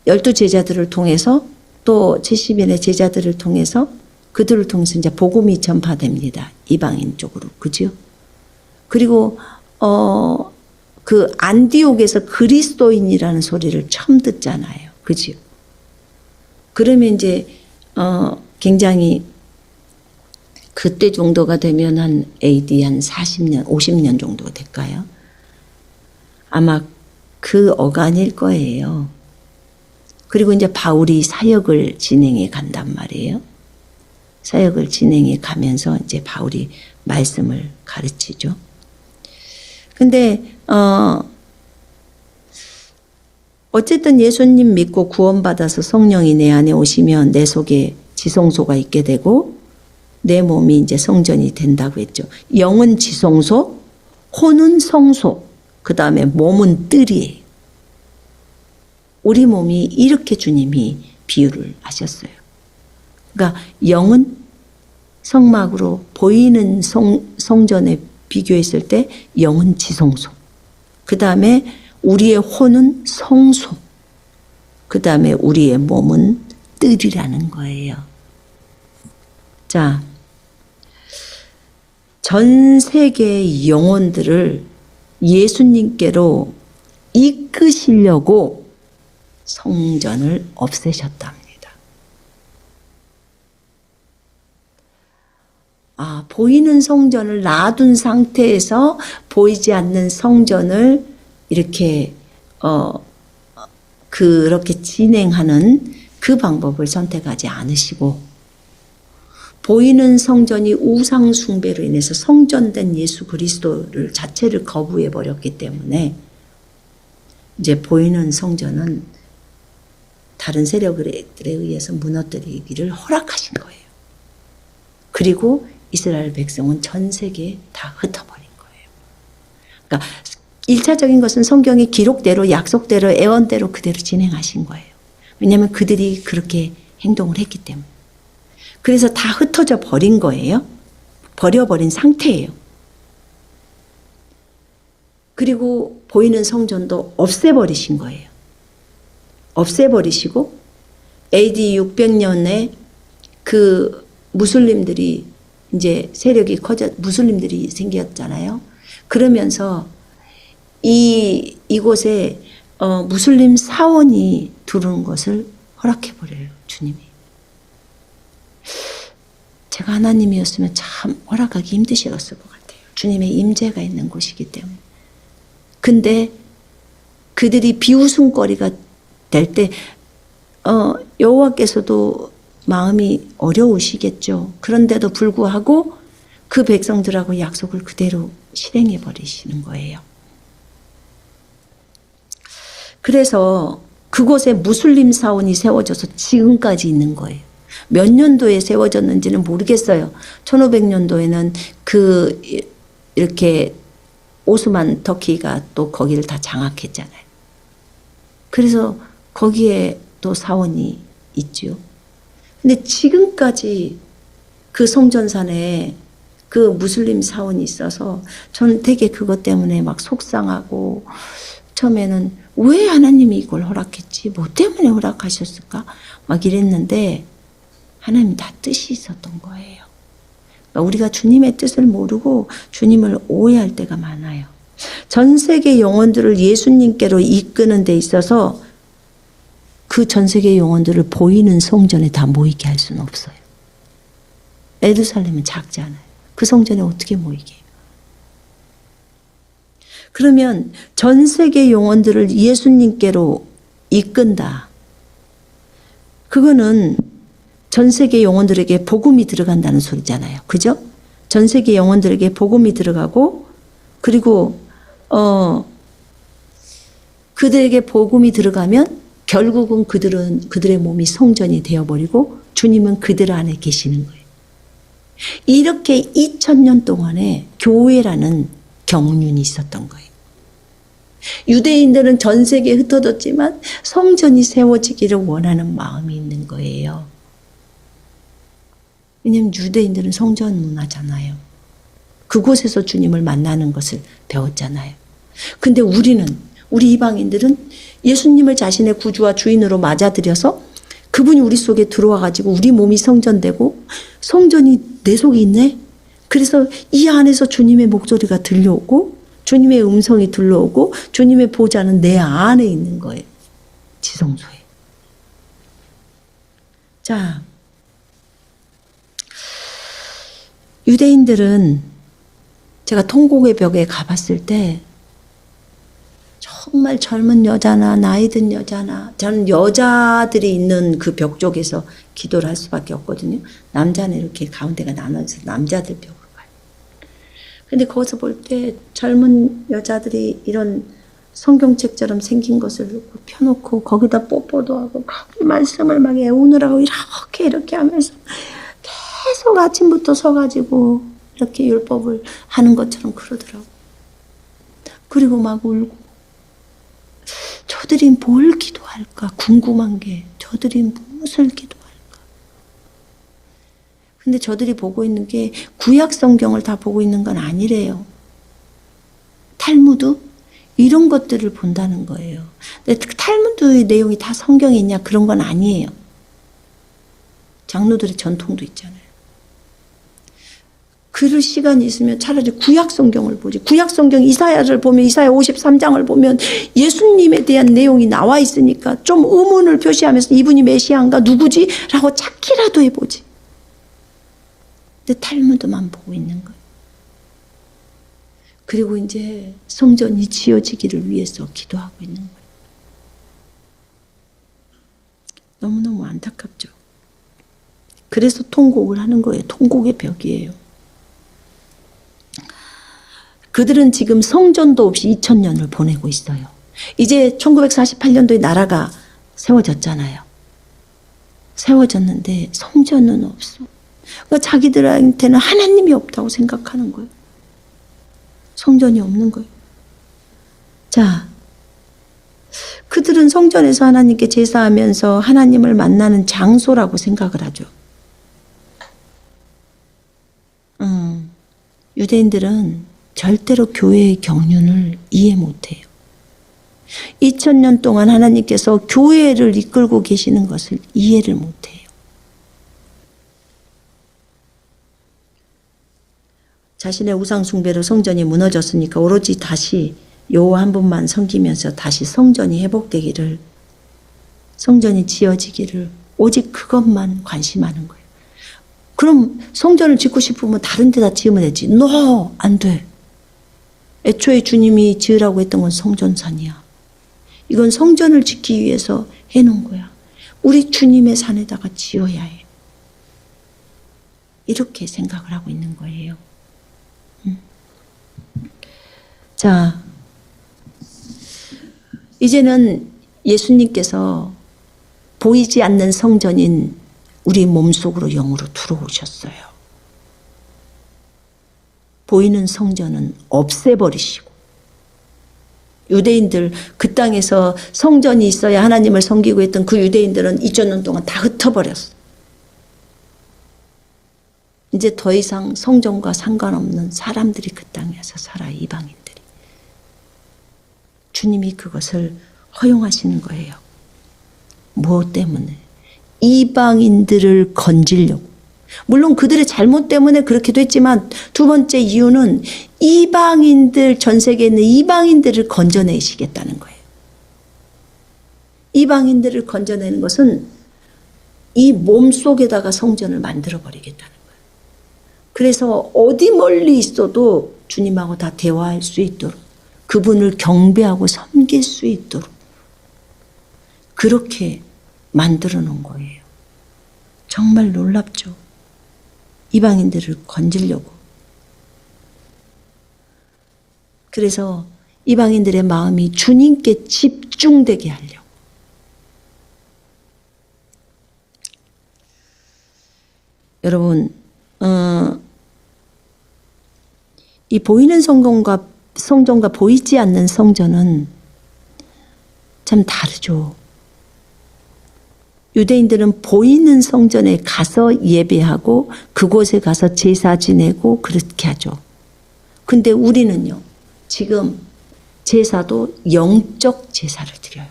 12 제자들을 통해서 또 70인의 제자들을 통해서 그들을 통해서 이제 복음이 전파됩니다. 이방인 쪽으로. 그죠? 그리고 그 안디옥에서 그리스도인이라는 소리를 처음 듣잖아요. 그죠? 그러면 이제 굉장히 그때 정도가 되면 한 AD 한 40년, 50년 정도가 될까요? 아마 그 어간일 거예요. 그리고 이제 바울이 사역을 진행해 간단 말이에요. 사역을 진행해 가면서 이제 바울이 말씀을 가르치죠. 근데 어쨌든 예수님 믿고 구원받아서 성령이 내 안에 오시면 내 속에 지성소가 있게 되고 내 몸이 이제 성전이 된다고 했죠. 영은 지성소, 혼은 성소, 그 다음에 몸은 뜰이에요. 우리 몸이 이렇게 주님이 비유를 하셨어요. 그러니까 영은 성막으로 보이는 성전에 비교했을 때 영은 지성소, 그 다음에 우리의 혼은 성소, 그 다음에 우리의 몸은 뜰이라는 거예요. 자, 전 세계의 영혼들을 예수님께로 이끄시려고 성전을 없애셨답니다. 보이는 성전을 놔둔 상태에서 보이지 않는 성전을 이렇게 그렇게 진행하는 그 방법을 선택하지 않으시고 보이는 성전이 우상 숭배로 인해서 성전된 예수 그리스도를 자체를 거부해 버렸기 때문에 이제 보이는 성전은 다른 세력들에 의해서 무너뜨리기를 허락하신 거예요. 그리고 이스라엘 백성은 전 세계에 다 흩어버린 거예요. 그러니까 1차적인 것은 성경의 기록대로 약속대로 애원대로 그대로 진행하신 거예요. 왜냐하면 그들이 그렇게 행동을 했기 때문에. 그래서 다 흩어져 버린 거예요. 버려버린 상태예요. 그리고 보이는 성전도 없애버리신 거예요. 없애버리시고 AD 600년에 그 무슬림들이 이제 세력이 무슬림들이 생겼잖아요. 그러면서 이곳에 무슬림 사원이 들어온 것을 허락해버려요. 주님이. 제가 하나님이었으면 참 허락하기 힘드셨을 것 같아요. 주님의 임재가 있는 곳이기 때문에. 근데 그들이 비웃음거리가 될 때 여호와께서도 마음이 어려우시겠죠. 그런데도 불구하고 그 백성들하고 약속을 그대로 실행해 버리시는 거예요. 그래서 그곳에 무슬림 사원이 세워져서 지금까지 있는 거예요. 몇 년도에 세워졌는지는 모르겠어요. 1500년도에는 이렇게 오스만 터키가 또 거기를 다 장악했잖아요. 그래서 거기에 또 사원이 있죠. 근데 지금까지 그 성전산에 그 무슬림 사원이 있어서 저는 되게 그것 때문에 막 속상하고 처음에는 왜 하나님이 이걸 허락했지? 뭐 때문에 허락하셨을까? 막 이랬는데 하나님 다 뜻이 있었던 거예요. 그러니까 우리가 주님의 뜻을 모르고 주님을 오해할 때가 많아요. 전 세계 영혼들을 예수님께로 이끄는 데 있어서 그 전 세계 영혼들을 보이는 성전에 다 모이게 할 수는 없어요. 예루살렘은 작잖아요. 그 성전에 어떻게 모이게 해요? 그러면 전 세계 영혼들을 예수님께로 이끈다. 그거는 전 세계 영혼들에게 복음이 들어간다는 소리잖아요. 그죠? 전 세계 영혼들에게 복음이 들어가고 그리고 그들에게 복음이 들어가면 결국은 그들의 몸이 성전이 되어버리고 주님은 그들 안에 계시는 거예요. 이렇게 2000년 동안에 교회라는 경륜이 있었던 거예요. 유대인들은 전 세계에 흩어졌지만 성전이 세워지기를 원하는 마음이 있는 거예요. 왜냐하면 유대인들은 성전 문화잖아요. 그곳에서 주님을 만나는 것을 배웠잖아요. 근데 우리 이방인들은 예수님을 자신의 구주와 주인으로 맞아들여서 그분이 우리 속에 들어와 가지고 우리 몸이 성전되고 성전이 내 속에 있네. 그래서 이 안에서 주님의 목소리가 들려오고 주님의 음성이 들려오고 주님의 보좌는 내 안에 있는 거예요. 지성소에. 자, 유대인들은 제가 통곡의 벽에 가봤을 때 정말 젊은 여자나 나이 든 여자나 저는 여자들이 있는 그 벽 쪽에서 기도를 할 수밖에 없거든요. 남자는 이렇게 가운데가 나눠서 남자들 벽으로 가요. 근데 거기서 볼 때 젊은 여자들이 이런 성경책처럼 생긴 것을 펴놓고 거기다 뽀뽀도 하고 거기 말씀을 막 애우느라고 이렇게 하면서 계속 아침부터 서가지고 이렇게 율법을 하는 것처럼 그러더라고. 그리고 막 울고 저들이 뭘 기도할까 궁금한 게 저들이 무엇을 기도할까. 근데 저들이 보고 있는 게 구약 성경을 다 보고 있는 건 아니래요. 탈무드 이런 것들을 본다는 거예요. 근데 탈무드의 내용이 다 성경에 있냐 그런 건 아니에요. 장로들의 전통도 있잖아요. 그럴 시간이 있으면 차라리 구약 성경을 보지. 구약 성경 이사야를 보면 이사야 53장을 보면 예수님에 대한 내용이 나와 있으니까 좀 의문을 표시하면서 이분이 메시아인가 누구지? 라고 찾기라도 해보지. 근데 탈무드만 보고 있는 거예요. 그리고 이제 성전이 지어지기를 위해서 기도하고 있는 거예요. 너무너무 안타깝죠. 그래서 통곡을 하는 거예요. 통곡의 벽이에요. 그들은 지금 성전도 없이 2000년을 보내고 있어요. 이제 1948년도에 나라가 세워졌잖아요. 세워졌는데 성전은 없어. 그러니까 자기들한테는 하나님이 없다고 생각하는 거예요. 성전이 없는 거예요. 자, 그들은 성전에서 하나님께 제사하면서 하나님을 만나는 장소라고 생각을 하죠. 유대인들은 절대로 교회의 경륜을 이해 못해요. 2000년 동안 하나님께서 교회를 이끌고 계시는 것을 이해를 못해요. 자신의 우상 숭배로 성전이 무너졌으니까 오로지 다시 여호와 한 분만 섬기면서 다시 성전이 회복되기를, 성전이 지어지기를 오직 그것만 관심하는 거예요. 그럼 성전을 짓고 싶으면 다른 데다 지으면 되지. No! 안 돼. 애초에 주님이 지으라고 했던 건 성전산이야. 이건 성전을 짓기 위해서 해놓은 거야. 우리 주님의 산에다가 지어야 해. 이렇게 생각을 하고 있는 거예요. 자, 이제는 예수님께서 보이지 않는 성전인 우리 몸속으로 영으로 들어오셨어요. 보이는 성전은 없애버리시고, 유대인들 그 땅에서 성전이 있어야 하나님을 섬기고 했던 그 유대인들은 2000년 동안 다 흩어버렸어. 이제 더 이상 성전과 상관없는 사람들이 그 땅에 와서 살아, 이방인들이. 주님이 그것을 허용하시는 거예요. 무엇 때문에? 이방인들을 건지려고. 물론 그들의 잘못 때문에 그렇게 됐지만 두 번째 이유는 이방인들, 전 세계에 있는 이방인들을 건져내시겠다는 거예요. 이방인들을 건져내는 것은 이 몸 속에다가 성전을 만들어 버리겠다는 거예요. 그래서 어디 멀리 있어도 주님하고 다 대화할 수 있도록, 그분을 경배하고 섬길 수 있도록 그렇게 만들어 놓은 거예요. 정말 놀랍죠. 이방인들을 건지려고. 그래서 이방인들의 마음이 주님께 집중되게 하려고. 여러분, 이 보이는 성전과 보이지 않는 성전은 참 다르죠. 유대인들은 보이는 성전에 가서 예배하고 그곳에 가서 제사 지내고 그렇게 하죠. 근데 우리는요, 지금 제사도 영적 제사를 드려요.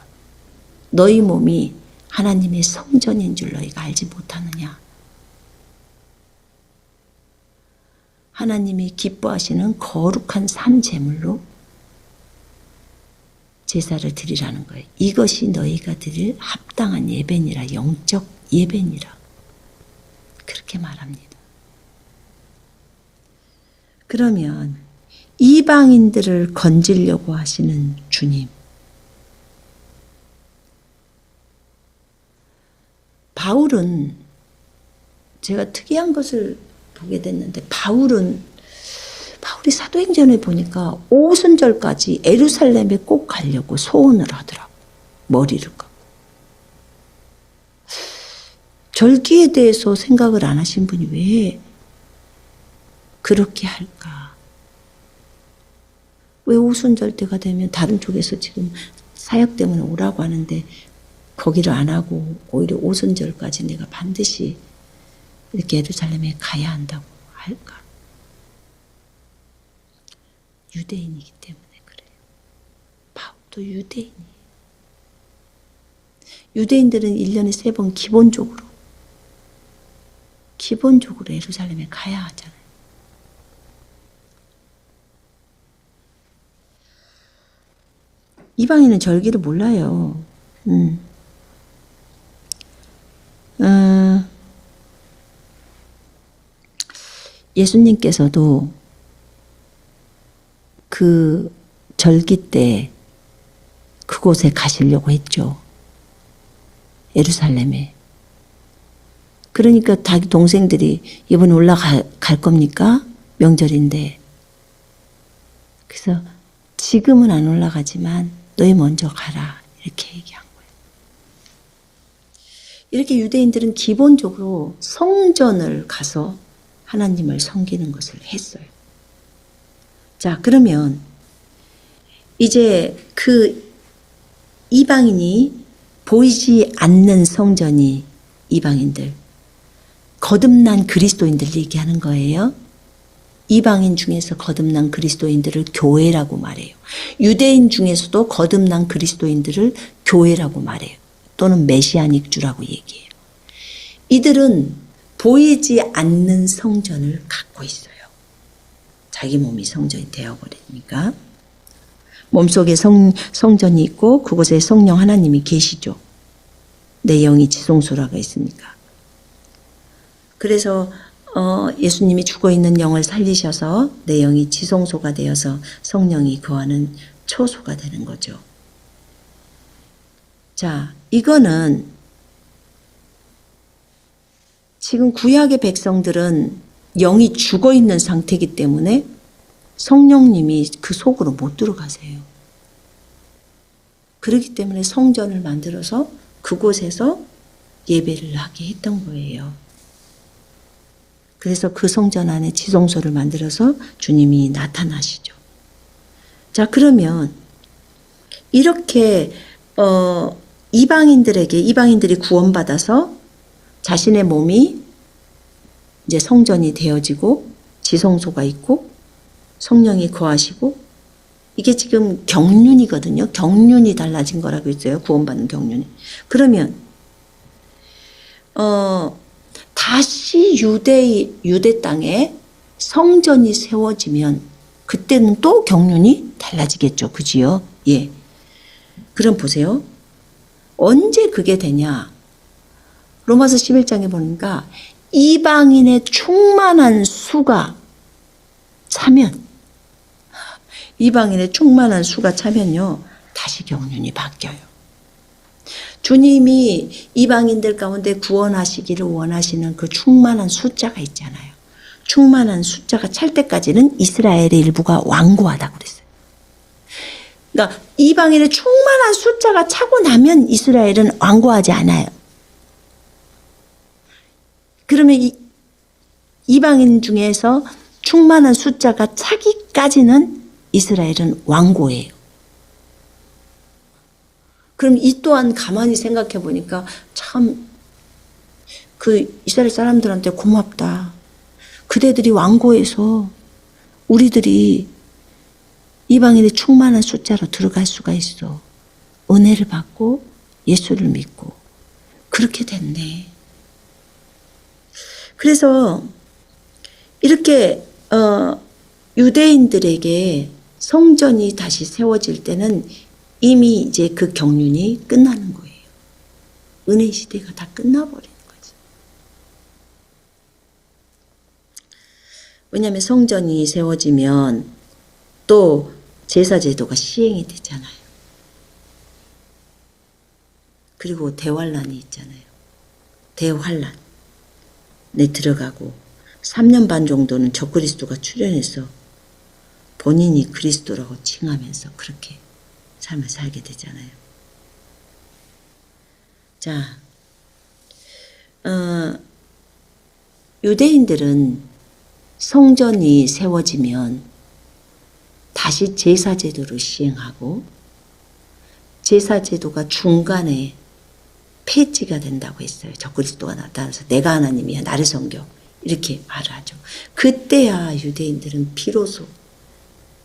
너희 몸이 하나님의 성전인 줄 너희가 알지 못하느냐. 하나님이 기뻐하시는 거룩한 산 제물로 제사를 드리라는 거예요. 이것이 너희가 드릴 합당한 예배니라, 영적 예배니라. 그렇게 말합니다. 그러면 이방인들을 건지려고 하시는 주님, 바울은 제가 특이한 것을 보게 됐는데, 바울이 사도행전에 보니까 오순절까지 예루살렘에 꼭 가려고 소원을 하더라고. 머리를 감고. 절기에 대해서 생각을 안 하신 분이 왜 그렇게 할까? 왜 오순절 때가 되면 다른 쪽에서 지금 사역 때문에 오라고 하는데 거기를 안 하고 오히려 오순절까지 내가 반드시 이렇게 예루살렘에 가야 한다고 할까? 유대인이기 때문에 그래요. 바울도 유대인이에요. 유대인들은 1년에 3번 기본적으로 예루살렘에 가야 하잖아요. 이방인은 절기를 몰라요. 예수님께서도 그 절기 때 그곳에 가시려고 했죠. 예루살렘에. 그러니까 자기 동생들이 이번에 올라갈 겁니까? 명절인데. 그래서 지금은 안 올라가지만 너희 먼저 가라. 이렇게 얘기한 거예요. 이렇게 유대인들은 기본적으로 성전을 가서 하나님을 섬기는 것을 했어요. 자, 그러면 이제 그 이방인이 보이지 않는 성전이 이방인들, 거듭난 그리스도인들 얘기하는 거예요. 이방인 중에서 거듭난 그리스도인들을 교회라고 말해요. 유대인 중에서도 거듭난 그리스도인들을 교회라고 말해요. 또는 메시아닉주라고 얘기해요. 이들은 보이지 않는 성전을 갖고 있어요. 자기 몸이 성전이 되어버리니까. 몸속에 성전이 있고 그곳에 성령 하나님이 계시죠. 내 영이 지성소라가 있으니까. 그래서 예수님이 죽어있는 영을 살리셔서 내 영이 지성소가 되어서 성령이 거하는 초소가 되는 거죠. 자, 이거는 지금 구약의 백성들은 영이 죽어있는 상태이기 때문에 성령님이 그 속으로 못 들어가세요. 그렇기 때문에 성전을 만들어서 그곳에서 예배를 하게 했던 거예요. 그래서 그 성전 안에 지성소를 만들어서 주님이 나타나시죠. 자, 그러면 이렇게 이방인들이 구원받아서 자신의 몸이 이제 성전이 되어지고 지성소가 있고 성령이 거하시고, 이게 지금 경륜이거든요. 경륜이 달라진 거라고 했어요. 구원받는 경륜이. 그러면 다시 유대 땅에 성전이 세워지면 그때는 또 경륜이 달라지겠죠. 그지요? 예. 그럼 보세요. 언제 그게 되냐? 로마서 11장에 보니까 이방인의 충만한 수가 차면, 이방인의 충만한 수가 차면요, 다시 경륜이 바뀌어요. 주님이 이방인들 가운데 구원하시기를 원하시는 그 충만한 숫자가 있잖아요. 충만한 숫자가 찰 때까지는 이스라엘의 일부가 완고하다고 그랬어요. 그러니까 이방인의 충만한 숫자가 차고 나면 이스라엘은 완고하지 않아요. 그러면 이방인 중에서 충만한 숫자가 차기까지는 이스라엘은 완고예요. 그럼 이 또한 가만히 생각해 보니까 참 그 이스라엘 사람들한테 고맙다. 그대들이 완고해서 우리들이 이방인의 충만한 숫자로 들어갈 수가 있어. 은혜를 받고 예수를 믿고 그렇게 됐네. 그래서 이렇게 유대인들에게 성전이 다시 세워질 때는 이미 이제 그 경륜이 끝나는 거예요. 은혜 시대가 다 끝나버리는 거지. 왜냐하면 성전이 세워지면 또 제사제도가 시행이 되잖아요. 그리고 대환란이 있잖아요. 대환란에 들어가고 3년 반 정도는 적그리스도가 출현해서 본인이 그리스도라고 칭하면서 그렇게 삶을 살게 되잖아요. 자, 유대인들은 성전이 세워지면 다시 제사제도를 시행하고 제사제도가 중간에 폐지가 된다고 했어요. 적그리스도가 나타나서 내가 하나님이야 나를 섬겨 이렇게 말을 하죠. 그때야 유대인들은 비로소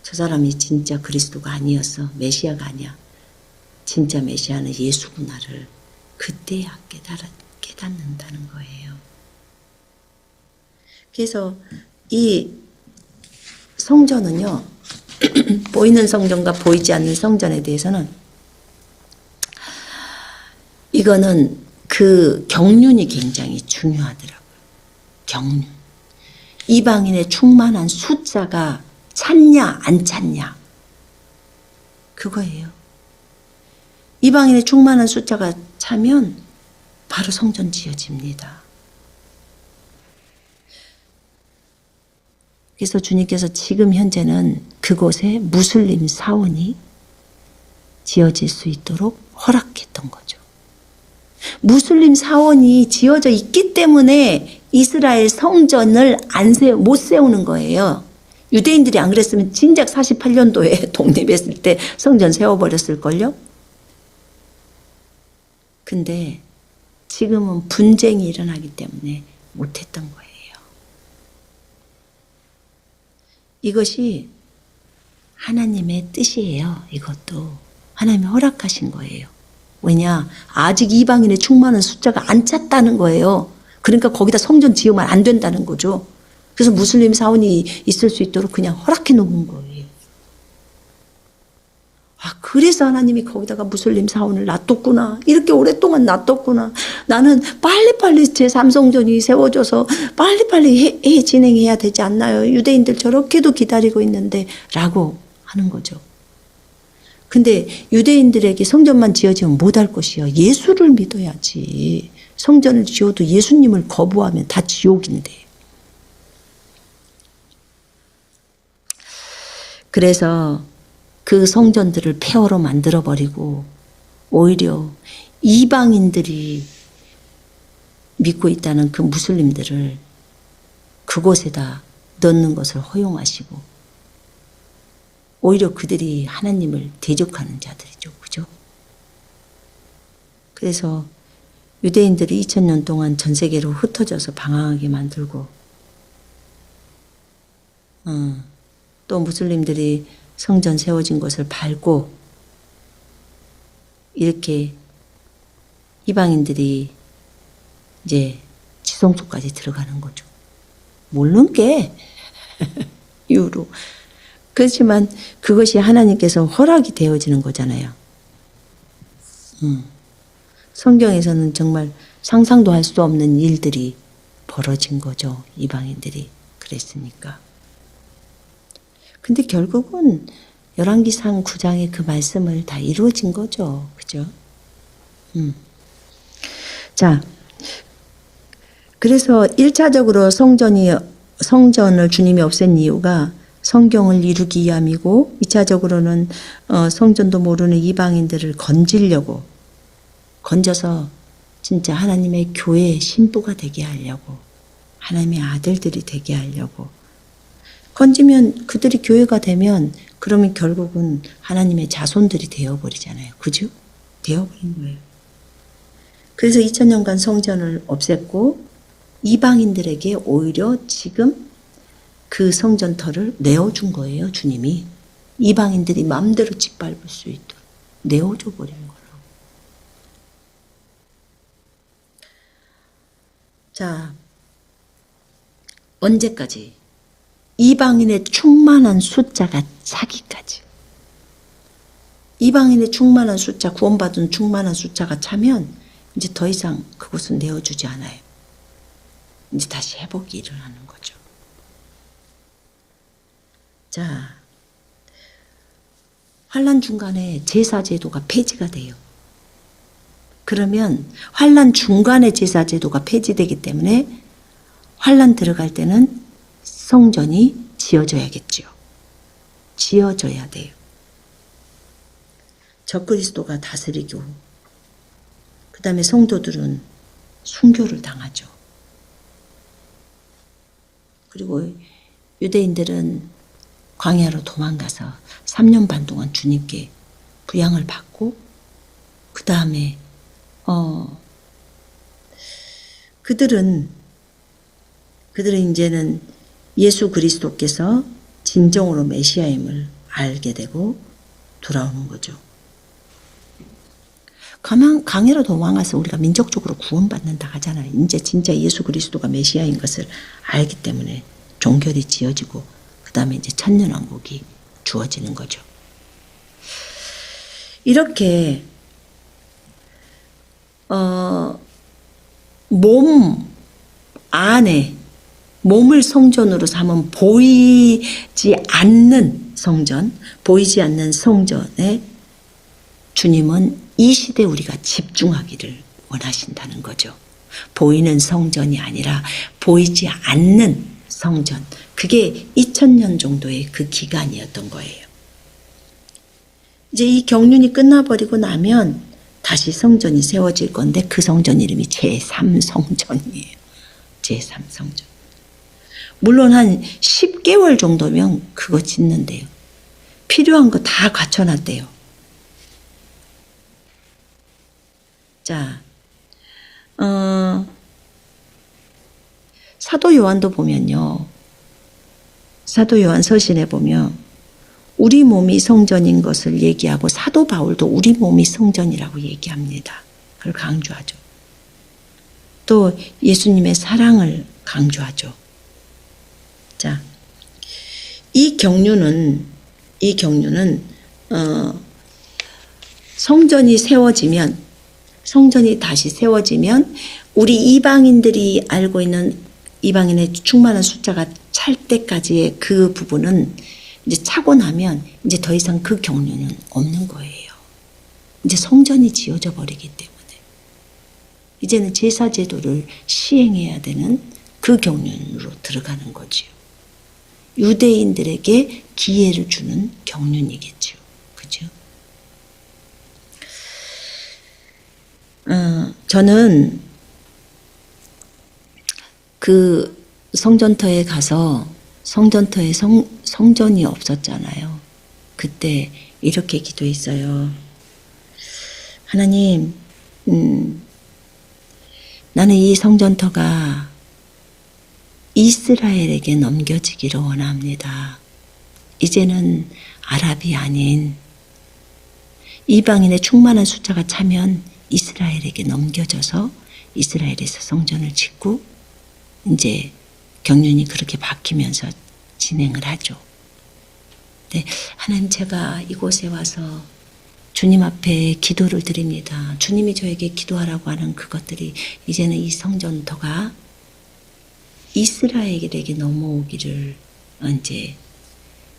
저 사람이 진짜 그리스도가 아니었어. 메시아가 아니야. 진짜 메시아는 예수구나를 그때야 깨닫는다는 거예요. 그래서 이 성전은요. 보이는 성전과 보이지 않는 성전에 대해서는 이거는 그 경륜이 굉장히 중요하더라고요. 경륜. 이방인의 충만한 숫자가 찼냐 안 찼냐 그거예요. 이방인의 충만한 숫자가 차면 바로 성전 지어집니다. 그래서 주님께서 지금 현재는 그곳에 무슬림 사원이 지어질 수 있도록 허락했던 거죠. 무슬림 사원이 지어져 있기 때문에 이스라엘 성전을 못 세우는 거예요. 유대인들이 안 그랬으면 진작 48년도에 독립했을 때 성전 세워버렸을걸요? 근데 지금은 분쟁이 일어나기 때문에 못했던 거예요. 이것이 하나님의 뜻이에요. 이것도 하나님이 허락하신 거예요. 왜냐? 아직 이방인의 충만한 숫자가 안 찼다는 거예요. 그러니까 거기다 성전 지으면 안 된다는 거죠. 그래서 무슬림 사원이 있을 수 있도록 그냥 허락해 놓은 거예요. 아, 그래서 하나님이 거기다가 무슬림 사원을 놔뒀구나. 이렇게 오랫동안 놔뒀구나. 나는 빨리빨리 제3성전이 세워져서 빨리빨리 진행해야 되지 않나요? 유대인들 저렇게도 기다리고 있는데 라고 하는 거죠. 근데 유대인들에게 성전만 지어지면 못할 것이요. 예수를 믿어야지. 성전을 지어도 예수님을 거부하면 다 지옥인데. 그래서 그 성전들을 폐허로 만들어버리고 오히려 이방인들이 믿고 있다는 그 무슬림들을 그곳에다 넣는 것을 허용하시고 오히려 그들이 하나님을 대적하는 자들이죠. 그죠? 그래서 유대인들이 2000년 동안 전 세계로 흩어져서 방황하게 만들고 또 무슬림들이 성전 세워진 것을 밟고 이렇게 이방인들이 이제 지성소까지 들어가는 거죠. 모르는 게 이유로. 그렇지만 그것이 하나님께서 허락이 되어지는 거잖아요. 성경에서는 정말 상상도 할 수 없는 일들이 벌어진 거죠. 이방인들이 그랬으니까. 근데 결국은 열왕기상 9장의 그 말씀을 다 이루어진 거죠. 그죠? 자, 그래서 1차적으로 성전을 주님이 없앤 이유가 성경을 이루기 위함이고 2차적으로는 성전도 모르는 이방인들을 건지려고 건져서 진짜 하나님의 교회의 신부가 되게 하려고 하나님의 아들들이 되게 하려고 건지면 그들이 교회가 되면 그러면 결국은 하나님의 자손들이 되어버리잖아요. 그죠? 되어버린 거예요. 그래서 2000년간 성전을 없앴고 이방인들에게 오히려 지금 그 성전터를 내어준 거예요. 주님이. 이방인들이 마음대로 짓밟을 수 있도록 내어줘 버린 거라고. 자, 언제까지? 이방인의 충만한 숫자가 차기까지. 이방인의 충만한 숫자, 구원받은 충만한 숫자가 차면 이제 더 이상 그곳은 내어주지 않아요. 이제 다시 회복이 일어나는 거죠. 자, 환란 중간에 제사 제도가 폐지가 돼요. 그러면 환란 중간에 제사 제도가 폐지되기 때문에 환란 들어갈 때는 성전이 지어져야겠죠. 지어져야 돼요. 적그리스도가 다스리고 그 다음에 성도들은 순교를 당하죠. 그리고 유대인들은 광야로 도망가서 3년 반 동안 주님께 부양을 받고 그 다음에 그들은 이제는 예수 그리스도께서 진정으로 메시아임을 알게 되고 돌아오는 거죠. 강해로 도망가서 우리가 민족적으로 구원받는다 하잖아요. 이제 진짜 예수 그리스도가 메시아인 것을 알기 때문에 종결이 지어지고 그 다음에 이제 천년왕국이 주어지는 거죠. 이렇게 몸 안에 몸을 성전으로 삼은 보이지 않는 성전에 주님은 이 시대에 우리가 집중하기를 원하신다는 거죠. 보이는 성전이 아니라 보이지 않는 성전. 그게 2000년 정도의 그 기간이었던 거예요. 이제 이 경륜이 끝나버리고 나면 다시 성전이 세워질 건데 그 성전 이름이 제3성전이에요. 제3성전. 물론 한 10개월 정도면 그거 짓는데요. 필요한 거 다 갖춰놨대요. 자, 사도 요한도 보면요. 사도 요한 서신에 보면 우리 몸이 성전인 것을 얘기하고 사도 바울도 우리 몸이 성전이라고 얘기합니다. 그걸 강조하죠. 또 예수님의 사랑을 강조하죠. 자, 이 경륜은 성전이 다시 세워지면 우리 이방인들이 알고 있는 이방인의 충만한 숫자가 찰 때까지의 그 부분은 이제 차고 나면 이제 더 이상 그 경륜은 없는 거예요. 이제 성전이 지어져 버리기 때문에 이제는 제사 제도를 시행해야 되는 그 경륜으로 들어가는 거지요. 유대인들에게 기회를 주는 경륜이겠죠. 그죠? 저는 그 성전터에 가서 성전터에 성전이 없었잖아요. 그때 이렇게 기도했어요. 하나님, 나는 이 성전터가 이스라엘에게 넘겨지기를 원합니다. 이제는 아랍이 아닌 이방인의 충만한 숫자가 차면 이스라엘에게 넘겨져서 이스라엘에서 성전을 짓고 이제 경륜이 그렇게 바뀌면서 진행을 하죠. 네, 하나님 제가 이곳에 와서 주님 앞에 기도를 드립니다. 주님이 저에게 기도하라고 하는 그것들이 이제는 이 성전터가 이스라엘에게 넘어오기를 이제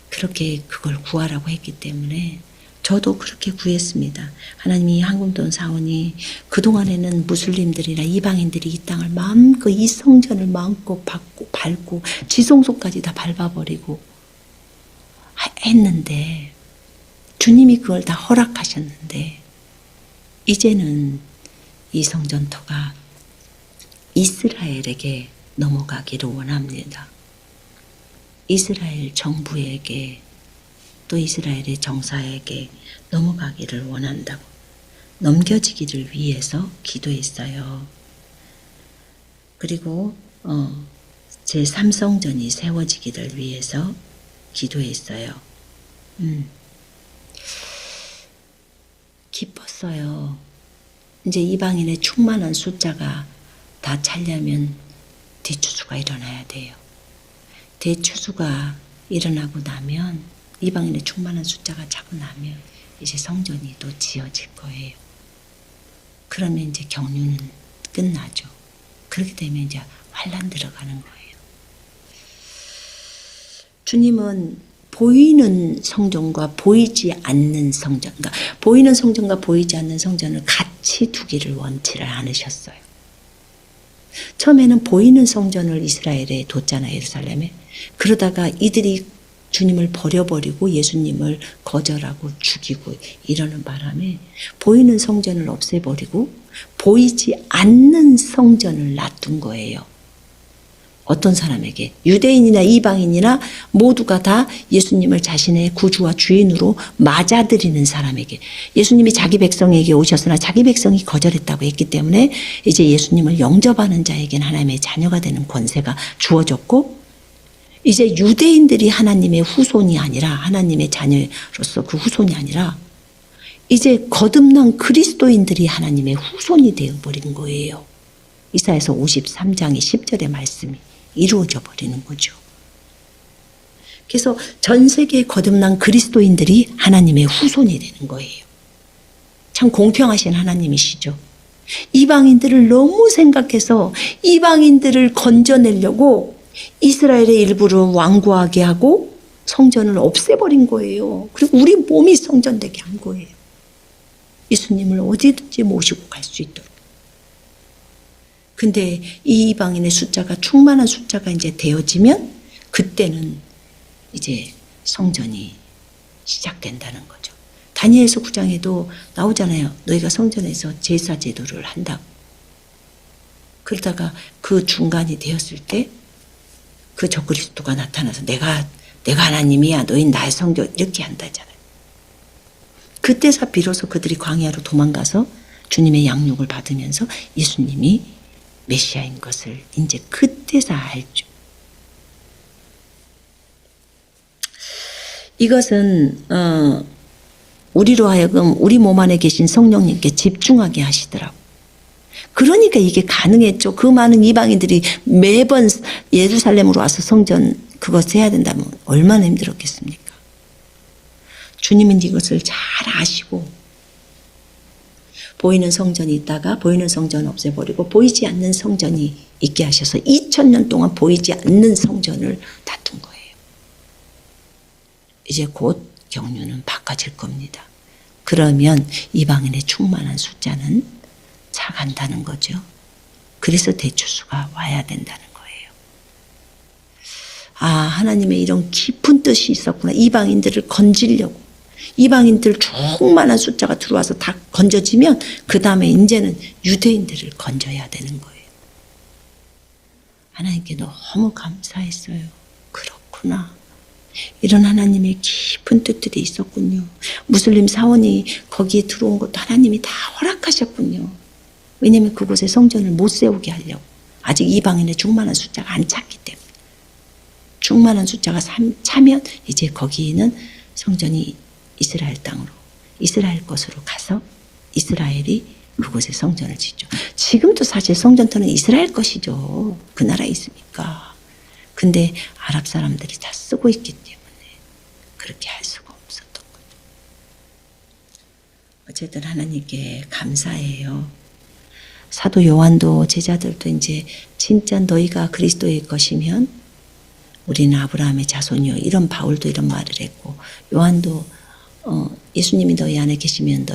그렇게 그걸 구하라고 했기 때문에 저도 그렇게 구했습니다. 하나님이 한국돈 사원이 그동안에는 무슬림들이나 이방인들이 이 땅을 마음껏 이 성전을 마음껏 밟고 지성소까지 다 밟아버리고 했는데 주님이 그걸 다 허락하셨는데 이제는 이 성전터가 이스라엘에게 넘어가기를 원합니다. 이스라엘 정부에게 또 이스라엘의 정사에게 넘어가기를 원한다고 넘겨지기를 위해서 기도했어요. 그리고 제3성전이 세워지기를 위해서 기도했어요. 기뻤어요. 이제 이방인의 충만한 숫자가 다 차려면 대추수가 일어나야 돼요. 대추수가 일어나고 나면 이방인의 충만한 숫자가 차고 나면 이제 성전이 또 지어질 거예요. 그러면 이제 경륜은 끝나죠. 그렇게 되면 이제 환란 들어가는 거예요. 주님은 보이는 성전과 보이지 않는 성전, 그러니까 보이는 성전과 보이지 않는 성전을 같이 두기를 원치를 않으셨어요. 처음에는 보이는 성전을 이스라엘에 뒀잖아요, 예루살렘에. 그러다가 이들이 주님을 버려버리고 예수님을 거절하고 죽이고 이러는 바람에 보이는 성전을 없애버리고 보이지 않는 성전을 놔둔 거예요. 어떤 사람에게 유대인이나 이방인이나 모두가 다 예수님을 자신의 구주와 주인으로 맞아들이는 사람에게 예수님이 자기 백성에게 오셨으나 자기 백성이 거절했다고 했기 때문에 이제 예수님을 영접하는 자에게는 하나님의 자녀가 되는 권세가 주어졌고 이제 유대인들이 하나님의 후손이 아니라 하나님의 자녀로서 그 후손이 아니라 이제 거듭난 그리스도인들이 하나님의 후손이 되어버린 거예요. 이사야서 53장의 10절의 말씀이 이루어져 버리는 거죠. 그래서 전 세계의 거듭난 그리스도인들이 하나님의 후손이 되는 거예요. 참 공평하신 하나님이시죠. 이방인들을 너무 생각해서 이방인들을 건져내려고 이스라엘의 일부를 완고하게 하고 성전을 없애버린 거예요. 그리고 우리 몸이 성전되게 한 거예요. 예수님을 어디든지 모시고 갈 수 있도록. 근데 이 이방인의 숫자가 충만한 숫자가 이제 되어지면 그때는 이제 성전이 시작된다는 거죠. 다니엘서 9장에도 나오잖아요. 너희가 성전에서 제사 제도를 한다고. 그러다가 그 중간이 되었을 때 그 적그리스도가 나타나서 내가 하나님이야. 너희는 나의 성전 이렇게 한다잖아요. 그때서 비로소 그들이 광야로 도망가서 주님의 양육을 받으면서 예수님이 메시아인 것을 이제 그때서 알죠. 이것은 우리로 하여금 우리 몸 안에 계신 성령님께 집중하게 하시더라고요. 그러니까 이게 가능했죠. 그 많은 이방인들이 매번 예루살렘으로 와서 성전 그것 해야 된다면 얼마나 힘들었겠습니까? 주님은 이것을 잘 아시고 보이는 성전이 있다가 보이는 성전 없애버리고 보이지 않는 성전이 있게 하셔서 2000년 동안 보이지 않는 성전을 다툰 거예요. 이제 곧 경륜은 바꿔질 겁니다. 그러면 이방인의 충만한 숫자는 차간다는 거죠. 그래서 대추수가 와야 된다는 거예요. 아, 하나님의 이런 깊은 뜻이 있었구나. 이방인들을 건지려고. 이방인들 충만한 숫자가 들어와서 다 건져지면 그 다음에 이제는 유대인들을 건져야 되는 거예요. 하나님께 너무 감사했어요. 그렇구나. 이런 하나님의 깊은 뜻들이 있었군요. 무슬림 사원이 거기에 들어온 것도 하나님이 다 허락하셨군요. 왜냐하면 그곳에 성전을 못 세우게 하려고. 아직 이방인의 충만한 숫자가 안 찼기 때문에. 충만한 숫자가 차면 이제 거기는 성전이 이스라엘 땅으로, 이스라엘 것으로 가서 이스라엘이 그곳에 성전을 짓죠. 지금도 사실 성전터는 이스라엘 것이죠. 그 나라에 있으니까. 근데 아랍 사람들이 다 쓰고 있기 때문에 그렇게 할 수가 없었던 거죠. 어쨌든 하나님께 감사해요. 사도 요한도 제자들도 이제 진짜 너희가 그리스도의 것이면 우리는 아브라함의 자손이요. 이런 바울도 이런 말을 했고 요한도 예수님이 너희 안에 계시면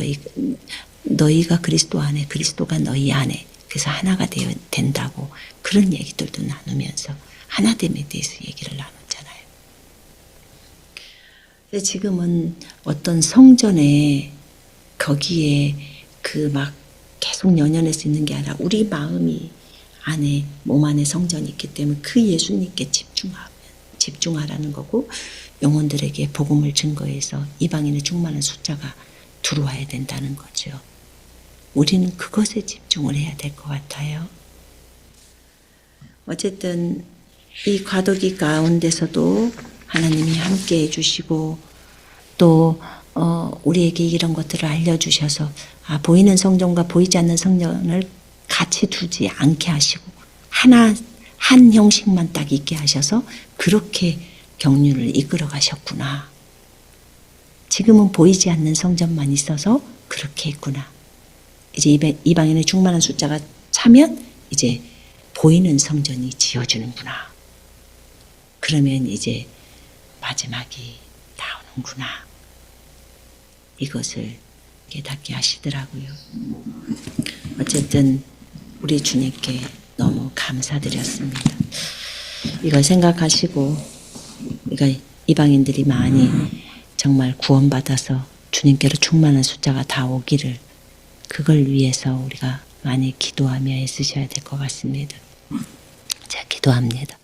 너희가 그리스도 안에 그리스도가 너희 안에 그래서 하나가 된다고 그런 얘기들도 나누면서 하나됨에 대해서 얘기를 나눴잖아요. 근데 지금은 어떤 성전에 거기에 그 막 계속 연연해서 있는 게 아니라 우리 마음이 안에 몸 안에 성전이 있기 때문에 그 예수님께 집중하라는 거고 영혼들에게 복음을 증거해서 이방인의 충만한 숫자가 들어와야 된다는 거죠. 우리는 그것에 집중을 해야 될 것 같아요. 어쨌든 이 과도기 가운데서도 하나님이 함께 해주시고 또 우리에게 이런 것들을 알려주셔서 보이는 성전과 보이지 않는 성전을 같이 두지 않게 하시고 한 형식만 딱 있게 하셔서 그렇게 경륜을 이끌어 가셨구나. 지금은 보이지 않는 성전만 있어서 그렇게 했구나. 이제 이방인의 충만한 숫자가 차면 이제 보이는 성전이 지어지는구나. 그러면 이제 마지막이 나오는구나. 이것을 깨닫게 하시더라고요. 어쨌든 우리 주님께 너무 감사드렸습니다. 이걸 생각하시고 이방인들이 많이 정말 구원받아서 주님께로 충만한 숫자가 다 오기를 그걸 위해서 우리가 많이 기도하며 애쓰셔야 될 것 같습니다. 자, 기도합니다.